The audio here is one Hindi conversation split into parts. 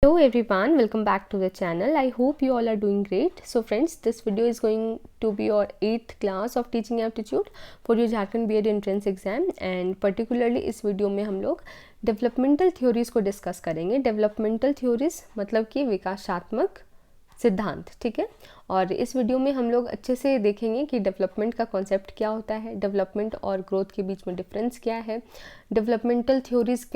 Hello everyone, welcome back to the channel. I hope you all are doing great. So friends, this video is going to be your 8th class of teaching aptitude for your Jharkhand B.Ed entrance exam, and particularly इस वीडियो में हम लोग डेवलपमेंटल थ्योरीज को डिस्कस करेंगे. डेवलपमेंटल थ्योरीज मतलब कि विकासात्मक सिद्धांत, ठीक है. और इस वीडियो में हम लोग अच्छे से देखेंगे कि डेवलपमेंट का कॉन्सेप्ट क्या होता है, डेवलपमेंट और ग्रोथ के बीच में डिफरेंस क्या है, डेवलपमेंटल थ्योरीज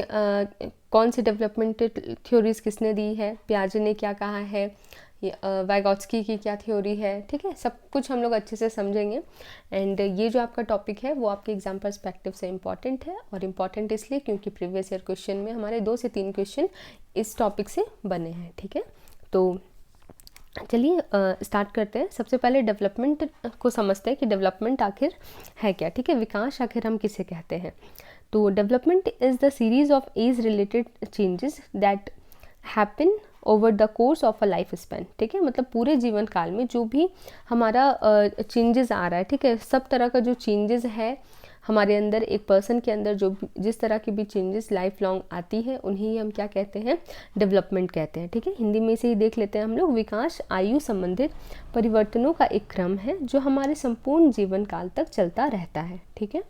कौन सी डेवलपमेंटल थ्योरीज किसने दी है, पियाजे ने क्या कहा है, वाइगॉट्स्की की क्या थ्योरी है, ठीक है. सब कुछ हम लोग अच्छे से समझेंगे. एंड ये जो आपका टॉपिक है वो आपके एग्जाम पर्सपेक्टिव से इम्पॉर्टेंट है, और इम्पॉर्टेंट इसलिए क्योंकि प्रीवियस ईयर क्वेश्चन में हमारे 2 से 3 क्वेश्चन इस टॉपिक से बने हैं, ठीक है. तो चलिए स्टार्ट करते हैं. सबसे पहले डेवलपमेंट को समझते हैं कि डेवलपमेंट आखिर है क्या, ठीक है. विकास आखिर हम किसे कहते हैं. तो development is the series of age related changes that happen over the course of a life span, ठीक है. मतलब पूरे जीवन काल में जो भी हमारा चेंजेस आ रहा है, ठीक है, सब तरह का जो चेंजेस है हमारे अंदर, एक पर्सन के अंदर जो जिस तरह की भी चेंजेस लाइफ लॉन्ग आती है उन्हें हम क्या कहते हैं, डेवलपमेंट कहते हैं, ठीक है. हिंदी में से ही देख लेते हैं हम लोग. विकास आयु संबंधित परिवर्तनों का एक क्रम है जो हमारे संपूर्ण जीवन काल तक चलता रहता है, ठीक है.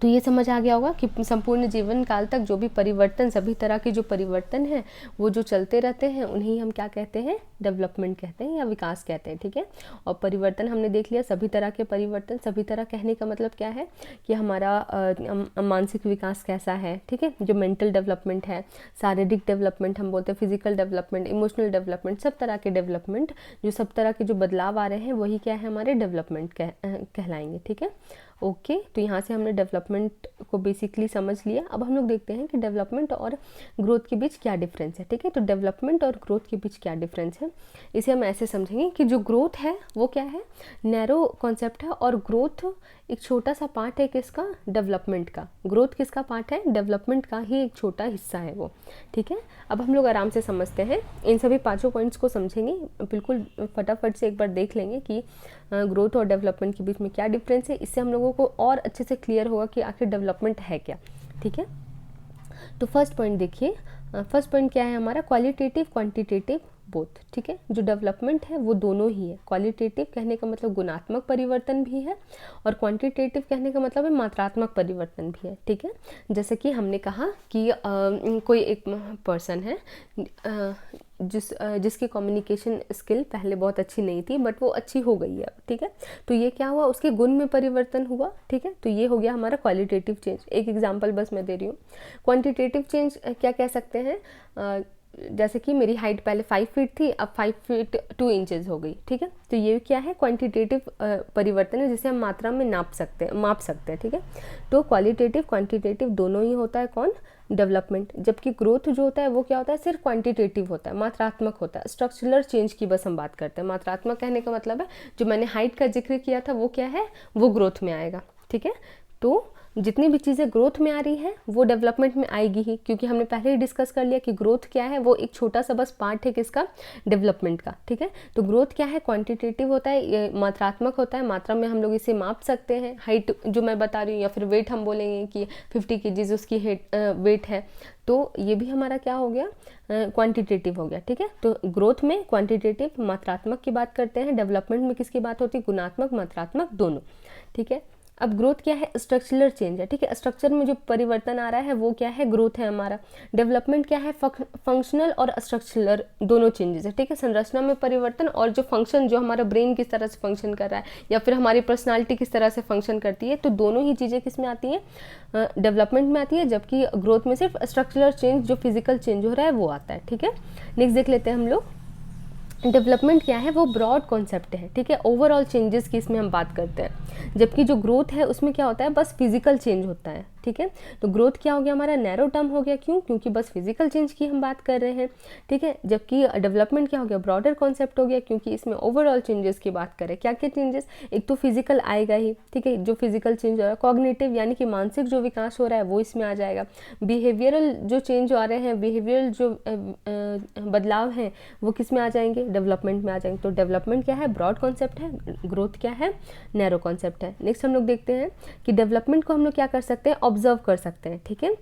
तो ये समझ आ गया होगा कि संपूर्ण जीवन काल तक जो भी परिवर्तन, सभी तरह के जो परिवर्तन हैं वो जो चलते रहते हैं उन्हें हम क्या कहते हैं, डेवलपमेंट कहते हैं या विकास कहते हैं, ठीक है. और परिवर्तन हमने देख लिया, सभी तरह के परिवर्तन. सभी तरह कहने का मतलब क्या है कि हमारा मानसिक विकास कैसा है, ठीक है, जो मेंटल डेवलपमेंट है, शारीरिक डेवलपमेंट हम बोलते हैं, फिजिकल डेवलपमेंट, इमोशनल डेवलपमेंट, सब तरह के डेवलपमेंट, जो सब तरह के जो बदलाव आ रहे हैं वही क्या है, हमारे डेवलपमेंट कहलाएंगे, ठीक है. ओके. तो यहाँ से हमने डेवलपमेंट को बेसिकली समझ लिया. अब हम लोग देखते हैं कि डेवलपमेंट और ग्रोथ के बीच क्या डिफरेंस है, ठीक है. तो डेवलपमेंट और ग्रोथ के बीच क्या डिफरेंस है, इसे हम ऐसे समझेंगे कि जो ग्रोथ है वो क्या है, नैरो कॉन्सेप्ट है, और ग्रोथ एक छोटा सा पार्ट है किसका, डेवलपमेंट का. ग्रोथ किसका पार्ट है, डेवलपमेंट का ही एक छोटा हिस्सा है वो, ठीक है. अब हम लोग आराम से समझते हैं, इन सभी 5 पॉइंट्स को समझेंगे. बिल्कुल फटाफट से एक बार देख लेंगे कि ग्रोथ और डेवलपमेंट के बीच में क्या डिफरेंस है. इससे हम लोगों को और अच्छे से क्लियर होगा कि आखिर डेवलपमेंट है क्या, ठीक है. तो फर्स्ट पॉइंट देखिए. फर्स्ट पॉइंट क्या है हमारा, क्वालिटेटिव क्वांटिटेटिव बोथ, ठीक है. जो डेवलपमेंट है वो दोनों ही है. क्वालिटेटिव कहने का मतलब गुणात्मक परिवर्तन भी है, और क्वांटिटेटिव कहने का मतलब है मात्रात्मक परिवर्तन भी है, ठीक है. जैसे कि हमने कहा कि कोई एक पर्सन है जिसकी कम्युनिकेशन स्किल पहले बहुत अच्छी नहीं थी, बट वो अच्छी हो गई है, ठीक है. तो ये क्या हुआ, उसके गुण में परिवर्तन हुआ, ठीक है. तो ये हो गया हमारा क्वालिटेटिव चेंज. एक एग्जांपल बस मैं दे रही हूँ. क्वांटिटेटिव चेंज क्या कह सकते हैं, जैसे कि मेरी हाइट पहले 5 फीट थी, अब 5 फीट 2 इंचेस हो गई, ठीक है. तो ये क्या है, क्वांटिटेटिव परिवर्तन है जिसे हम मात्रा में माप सकते हैं, ठीक है. तो क्वालिटेटिव क्वांटिटेटिव दोनों ही होता है कौन, डेवलपमेंट. जबकि ग्रोथ जो होता है वो क्या होता है, सिर्फ क्वांटिटेटिव होता है, मात्रात्मक होता है. स्ट्रक्चरल चेंज की बस हम बात करते हैं. मात्रात्मक कहने का मतलब है जो मैंने हाइट का जिक्र किया था वो क्या है, वो ग्रोथ में आएगा, ठीक है. तो जितनी भी चीज़ें ग्रोथ में आ रही है वो डेवलपमेंट में आएगी ही, क्योंकि हमने पहले ही डिस्कस कर लिया कि ग्रोथ क्या है, वो एक छोटा सा बस पार्ट है किसका, डेवलपमेंट का, ठीक है. तो ग्रोथ क्या है, क्वांटिटेटिव होता है, ये मात्रात्मक होता है, मात्रा में हम लोग इसे माप सकते हैं. हाइट जो मैं बता रही हूँ, या फिर वेट हम बोलेंगे कि 50 kg उसकी वेट है, तो ये भी हमारा क्या हो गया, क्वांटिटेटिव हो गया, ठीक है. तो ग्रोथ में क्वांटिटेटिव मात्रात्मक की बात करते हैं, डेवलपमेंट में किसकी बात होती है, गुणात्मक मात्रात्मक दोनों, ठीक है. अब ग्रोथ क्या है, स्ट्रक्चरल चेंज है, ठीक है. स्ट्रक्चर में जो परिवर्तन आ रहा है वो क्या है, ग्रोथ है हमारा. डेवलपमेंट क्या है, फंक्शनल और स्ट्रक्चरल दोनों चेंजेस है, ठीक है. संरचना में परिवर्तन, और जो फंक्शन, जो हमारा ब्रेन किस तरह से फंक्शन कर रहा है, या फिर हमारी पर्सनालिटी किस तरह से फंक्शन करती है, तो दोनों ही चीज़ें किस में आती हैं, डेवलपमेंट में आती है. जबकि ग्रोथ में सिर्फ स्ट्रक्चरल चेंज, जो फिजिकल चेंज हो रहा है वो आता है, ठीक है. नेक्स्ट देख लेते हैं हम लोग. डेवलपमेंट क्या है, वो ब्रॉड कॉन्सेप्ट है, ठीक है. ओवरऑल चेंजेस की इसमें हम बात करते हैं. जबकि जो ग्रोथ है उसमें क्या होता है, बस फिजिकल चेंज होता है, ठीक है. तो ग्रोथ क्या हो गया हमारा, नैरो टर्म हो गया. क्यों, क्योंकि बस फिजिकल चेंज की हम बात कर रहे हैं, ठीक है. जबकि डेवलपमेंट क्या हो गया, ब्रॉडर कॉन्सेप्ट हो गया, क्योंकि इसमें ओवरऑल चेंजेस की बात करें. क्या क्या चेंजेस, एक तो फिजिकल आएगा ही, ठीक है. जो फिजिकल चेंज हो रहा है, कॉग्निटिव यानी कि मानसिक जो विकास हो रहा है वो इसमें आ जाएगा. बिहेवियरल जो चेंज आ रहे हैं, बिहेवियरल जो बदलाव हैं वो किस में आ जाएंगे, डेवलपमेंट में आ जाएंगे. तो डेवलपमेंट क्या है, ब्रॉड कॉन्सेप्ट है, ग्रोथ क्या है, नैरो कॉन्सेप्ट है. नेक्स्ट हम लोग देखते हैं कि डेवलपमेंट को हम लोग क्या कर सकते हैं, ऑब्जर्व कर सकते हैं, ठीक है.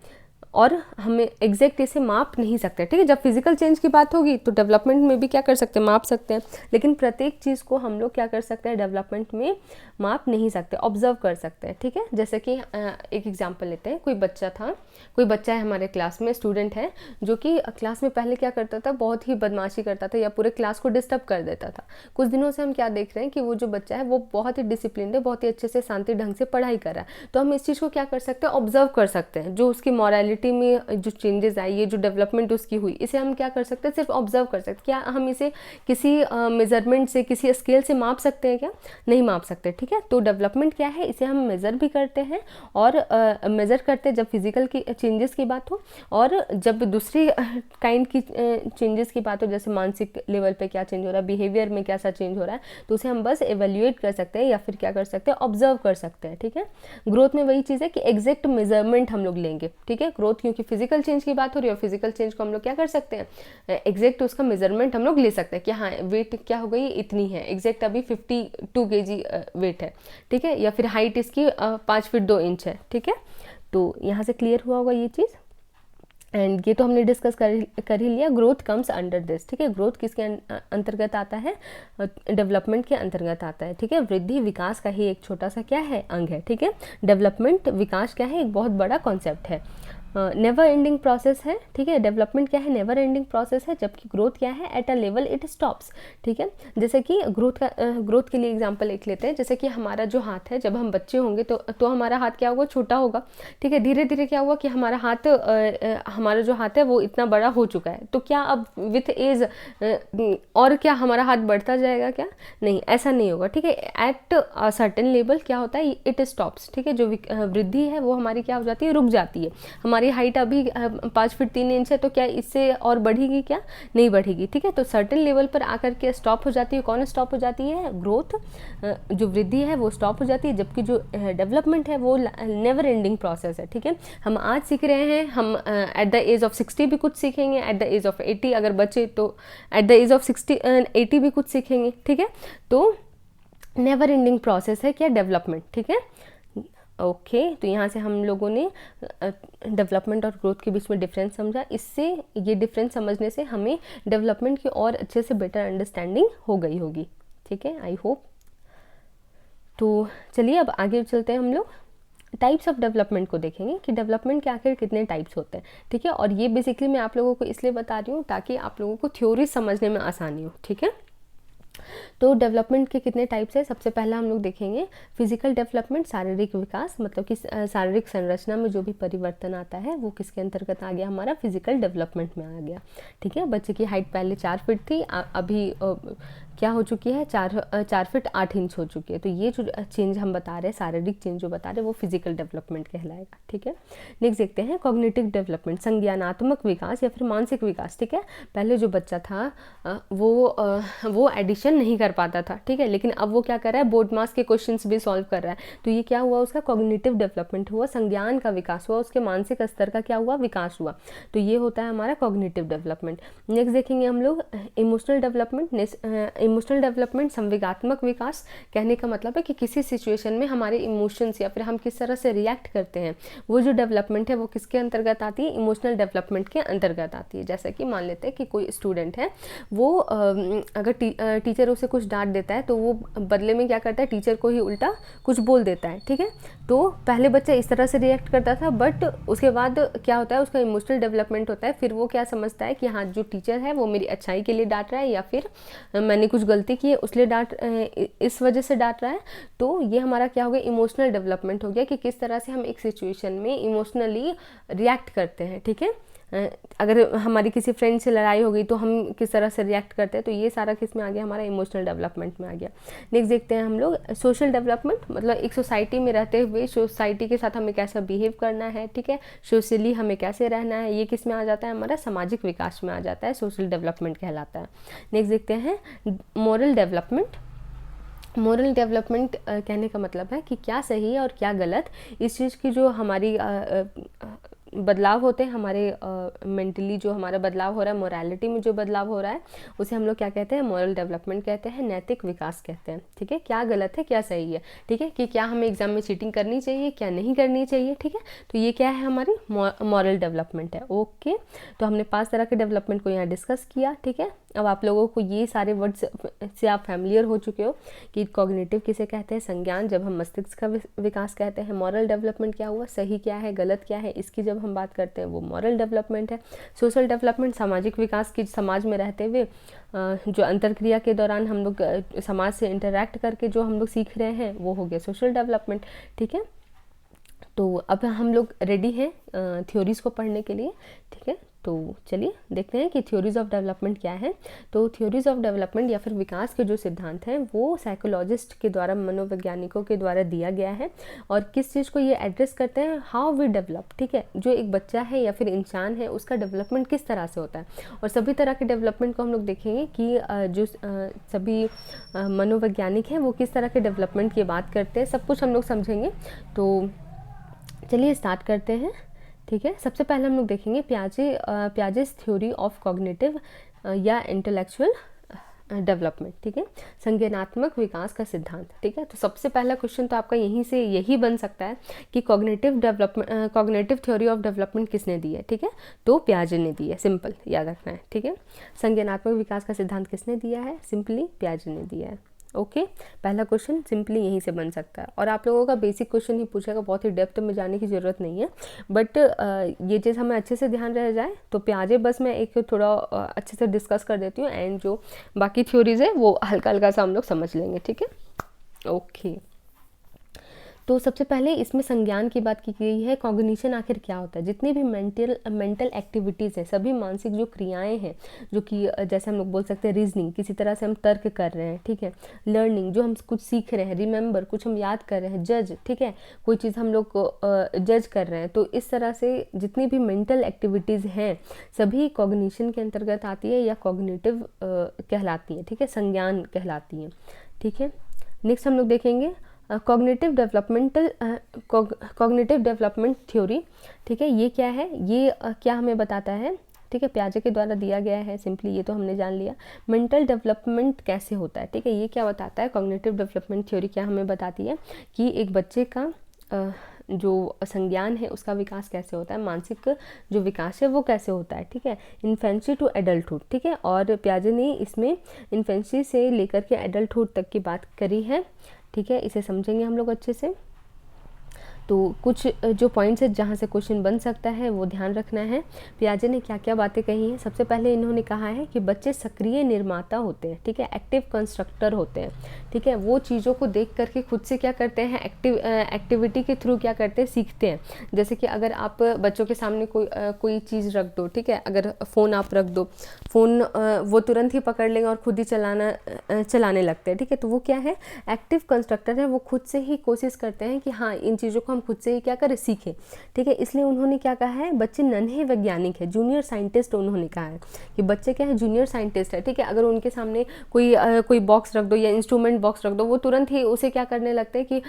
और हमें एग्जैक्ट इसे माप नहीं सकते, ठीक है। जब फिजिकल चेंज की बात होगी तो डेवलपमेंट में भी क्या कर सकते हैं, माप सकते हैं, लेकिन प्रत्येक चीज़ को हम लोग क्या कर सकते हैं, डेवलपमेंट में माप नहीं सकते, ऑब्जर्व कर सकते हैं, ठीक है। जैसे कि एक एग्जांपल लेते हैं, कोई बच्चा है हमारे क्लास में, स्टूडेंट है, जो कि क्लास में पहले क्या करता था, बहुत ही बदमाशी करता था या पूरे क्लास को डिस्टर्ब कर देता था। कुछ दिनों से हम क्या देख रहे हैं कि वो जो बच्चा है वो बहुत ही डिसिप्लिन है, बहुत ही अच्छे से शांति ढंग से पढ़ाई कर रहा है। तो हम इस चीज़ को क्या कर सकते हैं, ऑब्जर्व कर सकते हैं, जो उसकी मॉरलिटी में जो चेंजेस आई, ये जो डेवलपमेंट उसकी हुई, इसे हम क्या कर सकते हैं, सिर्फ ऑब्जर्व कर सकते हैं। क्या हम इसे किसी मेजरमेंट से, किसी स्केल से माप सकते हैं क्या, नहीं माप सकते, ठीक है। तो डेवलपमेंट क्या है, इसे हम मेज़र भी करते हैं और मेज़र करते हैं जब फिजिकल की चेंजेस की बात हो, और जब दूसरी काइंड की चेंजेस की बात हो, जैसे मानसिक लेवल पे क्या चेंज हो रहा है, बिहेवियर में कैसा चेंज हो रहा है, तो उसे हम बस एवेल्युएट कर सकते हैं या फिर क्या कर सकते हैं, ऑब्जर्व कर सकते हैं, ठीक है। ग्रोथ में वही चीज़ है कि एग्जैक्ट मेजरमेंट हम लोग लेंगे, ठीक है। ग्रोथ क्योंकि फिजिकल चेंज की बात हो रही है, और फिजिकल चेंज को हम लोग क्या कर सकते हैं, एग्जैक्ट उसका मेजरमेंट हम लोग ले सकते हैं कि हाँ वेट क्या हो गई, इतनी है, एग्जैक्ट अभी 52 kg वेट है, ठीक है, या फिर हाइट इसकी 5 फीट 2 इंच है, ठीक है। तो यहाँ से क्लियर हुआ होगा ये चीज़। एंड ये तो हमने डिस्कस कर ही लिया, ग्रोथ कम्स अंडर दिस, ठीक है। ग्रोथ किसके अंतर्गत आता है, डेवलपमेंट के अंतर्गत आता है, ठीक है। वृद्धि विकास का ही एक छोटा सा क्या है, अंग है, ठीक है। डेवलपमेंट विकास क्या है, एक बहुत बड़ा कॉन्सेप्ट है, नेवर एंडिंग प्रोसेस है, ठीक है। डेवलपमेंट क्या है, नेवर एंडिंग प्रोसेस है, जबकि ग्रोथ क्या है, at a level it stops, ठीक है। जैसे कि ग्रोथ के लिए एग्जांपल एक लेते हैं, जैसे कि हमारा जो हाथ है, जब हम बच्चे होंगे तो हमारा हाथ क्या होगा, छोटा होगा, ठीक है। धीरे धीरे क्या हुआ कि हमारा जो हाथ है वो इतना बड़ा हो चुका है, तो क्या अब विथ एज और क्या हमारा हाथ बढ़ता जाएगा क्या, नहीं, ऐसा नहीं होगा, ठीक है। एट अ सर्टेन लेवल क्या होता है, इट स्टॉप्स, ठीक है। जो वृद्धि है वो हमारी क्या हो जाती है, रुक जाती है। हमारी हाइट अभी 5 फीट 3 इंच है, तो क्या इससे और बढ़ेगी क्या, नहीं बढ़ेगी, ठीक है। तो सर्टेन लेवल पर आकर के स्टॉप हो जाती है, कौन स्टॉप हो जाती है, ग्रोथ, जो वृद्धि है वो स्टॉप हो जाती है, जबकि जो डेवलपमेंट है वो नेवर एंडिंग प्रोसेस है, ठीक है। हम आज सीख रहे हैं, हम एट द एज ऑफ 60 भी कुछ सीखेंगे, एट द एज ऑफ 80 अगर बचे तो एट द एज ऑफ 80 भी कुछ सीखेंगे, ठीक है। तो नेवर एंडिंग प्रोसेस है क्या, डेवलपमेंट, ठीक है। ओके तो यहाँ से हम लोगों ने डेवलपमेंट और ग्रोथ के बीच में डिफरेंस समझा। इससे ये डिफरेंस समझने से हमें डेवलपमेंट की और अच्छे से बेटर अंडरस्टैंडिंग हो गई होगी, ठीक है, आई होप। तो चलिए अब आगे चलते हैं, हम लोग टाइप्स ऑफ डेवलपमेंट को देखेंगे कि डेवलपमेंट के आखिर कितने टाइप्स होते हैं, ठीक है। और ये बेसिकली मैं आप लोगों को इसलिए बता रही हूँ ताकि आप लोगों को थ्योरी समझने में आसानी हो, ठीक है। तो डेवलपमेंट के कितने टाइप्स है, सबसे पहला हम लोग देखेंगे फिजिकल डेवलपमेंट, शारीरिक विकास, मतलब कि शारीरिक संरचना में जो भी परिवर्तन आता है वो किसके अंतर्गत आ गया, हमारा फिजिकल डेवलपमेंट में आ गया, ठीक है। बच्चे की हाइट पहले 4 फीट थी, अभी क्या हो चुकी है, 4 फीट 8 इंच हो चुकी है। तो ये जो चेंज हम बता रहे हैं, शारीरिक चेंज जो बता रहे हैं, वो फिजिकल डेवलपमेंट कहलाएगा, ठीक है। नेक्स्ट देखते हैं कॉग्निटिव डेवलपमेंट, संज्ञानात्मक विकास या फिर मानसिक विकास, ठीक है। पहले जो बच्चा था वो एडिशन नहीं कर पाता था, ठीक है, लेकिन अब वो क्या कर रहा है, बोर्ड मास के क्वेश्चंस भी सॉल्व कर रहा है। तो ये क्या हुआ, उसका कॉग्निटिव डेवलपमेंट हुआ, संज्ञान का विकास हुआ, उसके मानसिक स्तर का क्या हुआ, विकास हुआ। तो ये होता है हमारा कॉग्निटिव डेवलपमेंट। नेक्स्ट देखेंगे हम लोग इमोशनल डेवलपमेंट। इमोशनल डेवलपमेंट संवेगात्मक विकास, कहने का मतलब है कि किसी सिचुएशन में हमारे इमोशंस या फिर हम किस तरह से रिएक्ट करते हैं, वो जो डेवलपमेंट है वो किसके अंतर्गत आती है, इमोशनल डेवलपमेंट के अंतर्गत आती है। जैसे कि मान लेते हैं कि कोई स्टूडेंट है, वो अगर टीचर उसे कुछ डांट देता है तो वो बदले में क्या करता है, टीचर को ही उल्टा कुछ बोल देता है, ठीक है। तो पहले बच्चा इस तरह से रिएक्ट करता था, बट उसके बाद क्या होता है, उसका इमोशनल डेवलपमेंट होता है, फिर वो क्या समझता है कि हाँ जो टीचर है वो मेरी अच्छाई के लिए डांट रहा है, या फिर मैंने कुछ गलती की है उसलिए इस वजह से डांट रहा है। तो ये हमारा क्या हो गया, इमोशनल डेवलपमेंट हो गया कि किस तरह से हम एक सिचुएशन में इमोशनली रिएक्ट करते हैं, ठीक है। अगर हमारी किसी फ्रेंड से लड़ाई हो गई तो हम किस तरह से रिएक्ट करते हैं, तो ये सारा किस में आ गया, हमारा इमोशनल डेवलपमेंट में आ गया। नेक्स्ट देखते हैं हम लोग सोशल डेवलपमेंट, मतलब एक सोसाइटी में रहते हुए सोसाइटी के साथ हमें कैसा बिहेव करना है, ठीक है, सोशली हमें कैसे रहना है, ये किस में आ जाता है, हमारा सामाजिक विकास में आ जाता है, सोशल डेवलपमेंट कहलाता है। नेक्स्ट देखते हैं मोरल डेवलपमेंट। मोरल डेवलपमेंट कहने का मतलब है कि क्या सही है और क्या गलत, इस चीज़ की जो हमारी बदलाव होते हैं हमारे मेंटली, जो हमारा बदलाव हो रहा है, मोरालिटी में जो बदलाव हो रहा है, उसे हम लोग क्या कहते हैं, मॉरल डेवलपमेंट कहते हैं, नैतिक विकास कहते हैं। ठीक है, क्या गलत है क्या सही है, ठीक है, कि क्या हमें एग्जाम में चीटिंग करनी चाहिए क्या नहीं करनी चाहिए। ठीक है, तो ये क्या है, हमारी मॉरल डेवलपमेंट है। ओके, तो हमने 5 तरह के डेवलपमेंट को यहाँ डिस्कस किया। ठीक है, अब आप लोगों को ये सारे वर्ड्स से आप फैमिलियर हो चुके हो कि कॉग्निटिव किसे कहते हैं, संज्ञान जब हम मस्तिष्क का विकास कहते हैं, मॉरल डेवलपमेंट क्या हुआ, सही क्या है गलत क्या है, इसकी जब हम बात करते हैं वो मॉरल डेवलपमेंट है। सोशल डेवलपमेंट सामाजिक विकास की, समाज में रहते हुए जो अंतरक्रिया के दौरान हम लोग समाज से इंटरैक्ट करके जो हम लोग सीख रहे हैं वो हो गया सोशल डेवलपमेंट। ठीक है, तो अब हम लोग रेडी हैं थ्योरीज़ को पढ़ने के लिए। ठीक है, तो चलिए देखते हैं कि थ्योरीज ऑफ डेवलपमेंट क्या है। तो थ्योरीज ऑफ डेवलपमेंट या फिर विकास के जो सिद्धांत हैं वो साइकोलॉजिस्ट के द्वारा, मनोवैज्ञानिकों के द्वारा दिया गया है, और किस चीज़ को ये एड्रेस करते हैं, हाउ वी डेवलप। ठीक है, जो एक बच्चा है या फिर इंसान है उसका डेवलपमेंट किस तरह से होता है, और सभी तरह के डेवलपमेंट को हम लोग देखेंगे कि जो सभी मनोवैज्ञानिक हैं वो किस तरह के डेवलपमेंट की बात करते हैं, सब कुछ हम लोग समझेंगे। तो चलिए स्टार्ट करते हैं। ठीक है, सबसे पहले हम लोग देखेंगे पियाजेस थ्योरी ऑफ कॉग्निटिव या इंटेलेक्चुअल डेवलपमेंट। ठीक है, संज्ञानात्मक विकास का सिद्धांत। ठीक है, तो सबसे पहला क्वेश्चन तो आपका यहीं से यही बन सकता है कि कॉग्निटिव थ्योरी ऑफ डेवलपमेंट किसने दी है। ठीक है, तो पियाजे ने दी है, सिंपल याद रखना है। ठीक है, संज्ञानात्मक विकास का सिद्धांत किसने दिया है, सिंपली पियाजे ने दिया है। ओके, पहला क्वेश्चन सिंपली यहीं से बन सकता है, और आप लोगों का बेसिक क्वेश्चन ही पूछेगा, बहुत ही डेप्थ में जाने की ज़रूरत नहीं है, बट ये चीज़ हमें अच्छे से ध्यान रह जाए। तो पियाजे बस मैं एक थोड़ा अच्छे से डिस्कस कर देती हूँ, एंड जो बाकी थ्योरीज है वो हल्का हल्का सा हम लोग समझ लेंगे। ठीक है, ओके, तो सबसे पहले इसमें संज्ञान की बात की गई है। कॉग्निशन आखिर क्या होता है, जितनी भी मेंटल एक्टिविटीज़ है, सभी मानसिक जो क्रियाएं हैं, जो कि जैसे हम लोग बोल सकते हैं रीजनिंग, किसी तरह से हम तर्क कर रहे हैं। ठीक है, लर्निंग जो हम कुछ सीख रहे हैं, रिमेंबर कुछ हम याद कर रहे हैं, जज, ठीक है, कोई चीज़ हम लोग जज कर रहे हैं। तो इस तरह से जितनी भी मेंटल एक्टिविटीज़ हैं सभी कॉग्निशन के अंतर्गत आती है या कॉग्निटिव कहलाती हैं। ठीक है, संज्ञान कहलाती हैं। ठीक है, नेक्स्ट हम लोग देखेंगे कॉग्निटिव डेवलपमेंट थ्योरी। ठीक है, ये क्या है, ये क्या हमें बताता है। ठीक है, पियाजे के द्वारा दिया गया है, सिंपली ये तो हमने जान लिया। मेंटल डेवलपमेंट कैसे होता है, ठीक है, ये क्या बताता है, कॉग्निटिव डेवलपमेंट थ्योरी क्या हमें बताती है कि एक बच्चे का जो संज्ञान है उसका विकास कैसे होता है, मानसिक जो विकास है वो कैसे होता है। ठीक है, इन्फेंसी टू एडल्टहुड। ठीक है, और पियाजे ने इसमें इन्फेंसी से लेकर के एडल्टहुड तक की बात करी है। ठीक है, इसे समझेंगे हम लोग अच्छे से। तो कुछ जो पॉइंट्स है जहाँ से क्वेश्चन बन सकता है वो ध्यान रखना है। पियाजे ने क्या क्या बातें कही हैं, सबसे पहले इन्होंने कहा है कि बच्चे सक्रिय निर्माता होते हैं। ठीक है, एक्टिव कंस्ट्रक्टर होते हैं। ठीक है, वो चीज़ों को देख करके खुद से क्या करते हैं, एक्टिविटी के थ्रू क्या करते हैं, सीखते हैं। जैसे कि अगर आप बच्चों के सामने कोई चीज़ रख दो, ठीक है, अगर फ़ोन आप रख दो, फ़ोन वो तुरंत ही पकड़ लेंगे और खुद ही चलाने लगते हैं। ठीक है, तो वो क्या है, एक्टिव कंस्ट्रक्टर है, वो खुद से ही कोशिश करते हैं कि हाँ इन चीज़ों को हम खुद से ही क्या करें, सीखें। ठीक है, इसलिए उन्होंने क्या कहा है, बच्चे नन्हे वैज्ञानिक है, जूनियर साइंटिस्ट उन्होंने कहा है कि बच्चे क्या है, जूनियर साइंटिस्ट है। ठीक है, अगर उनके सामने कोई बॉक्स रख दो या इंस्ट्रूमेंट बॉक्स रख दो, वो तुरंत ही उसे क्या करने लगते हैं कि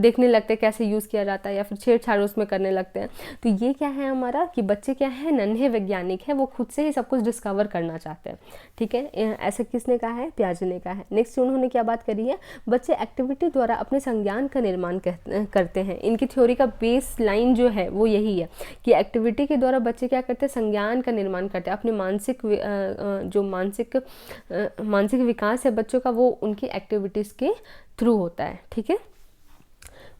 देखने लगते हैं कैसे यूज़ किया जाता है, या फिर छेड़छाड़ उसमें करने लगते हैं। तो ये क्या है हमारा कि बच्चे क्या है, नन्हे वैज्ञानिक है, वो खुद से ही सब कुछ डिस्कवर करना चाहते हैं। ठीक है, ऐसा किसने कहा है, पियाजे ने कहा है। नेक्स्ट उन्होंने क्या बात करी है, बच्चे एक्टिविटी द्वारा अपने संज्ञान का निर्माण करते हैं। इनकी थ्योरी का बेस लाइन जो है वो यही है कि एक्टिविटी के द्वारा बच्चे क्या करते हैं, संज्ञान का निर्माण करते हैं। अपने मानसिक विकास है बच्चों का, वो उनकी एक्टिविटीज़ के थ्रू होता है। ठीक है,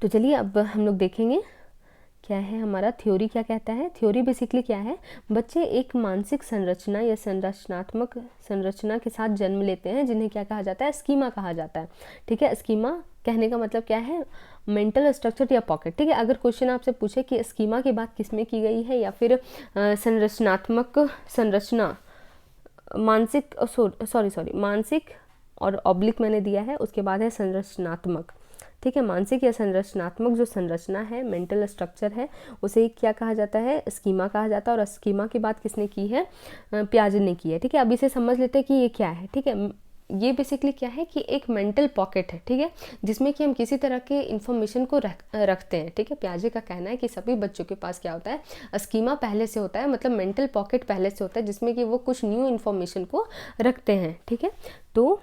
तो चलिए अब हम लोग देखेंगे क्या है हमारा थ्योरी क्या कहता है। थ्योरी बेसिकली क्या है, बच्चे एक मानसिक संरचना या संरचनात्मक संरचना के साथ जन्म लेते हैं, जिन्हें क्या कहा जाता है, स्कीमा कहा जाता है। ठीक है, स्कीमा कहने का मतलब क्या है, मेंटल स्ट्रक्चर या पॉकेट। ठीक है, अगर क्वेश्चन आपसे पूछे कि स्कीमा की बात किसमें की गई है या फिर संरचनात्मक संरचना, मानसिक और ऑब्लिक मैंने दिया है, उसके बाद है संरचनात्मक। ठीक है, मानसिक या संरचनात्मक जो संरचना है, मेंटल स्ट्रक्चर है, उसे क्या कहा जाता है, स्कीमा कहा जाता है। और स्कीमा की बात किसने की है, पियाजे ने की है। ठीक है, अब इसे समझ लेते हैं कि ये क्या है। ठीक है, ये बेसिकली क्या है कि एक मेंटल पॉकेट है, ठीक है, जिसमें कि हम किसी तरह के इन्फॉर्मेशन को रखते हैं, ठीक है। पियाजे का कहना है कि सभी बच्चों के पास क्या होता है, स्कीमा पहले से होता है, मतलब मेंटल पॉकेट पहले से होता है, जिसमें कि वो कुछ न्यू इन्फॉर्मेशन को रखते हैं, ठीक है। तो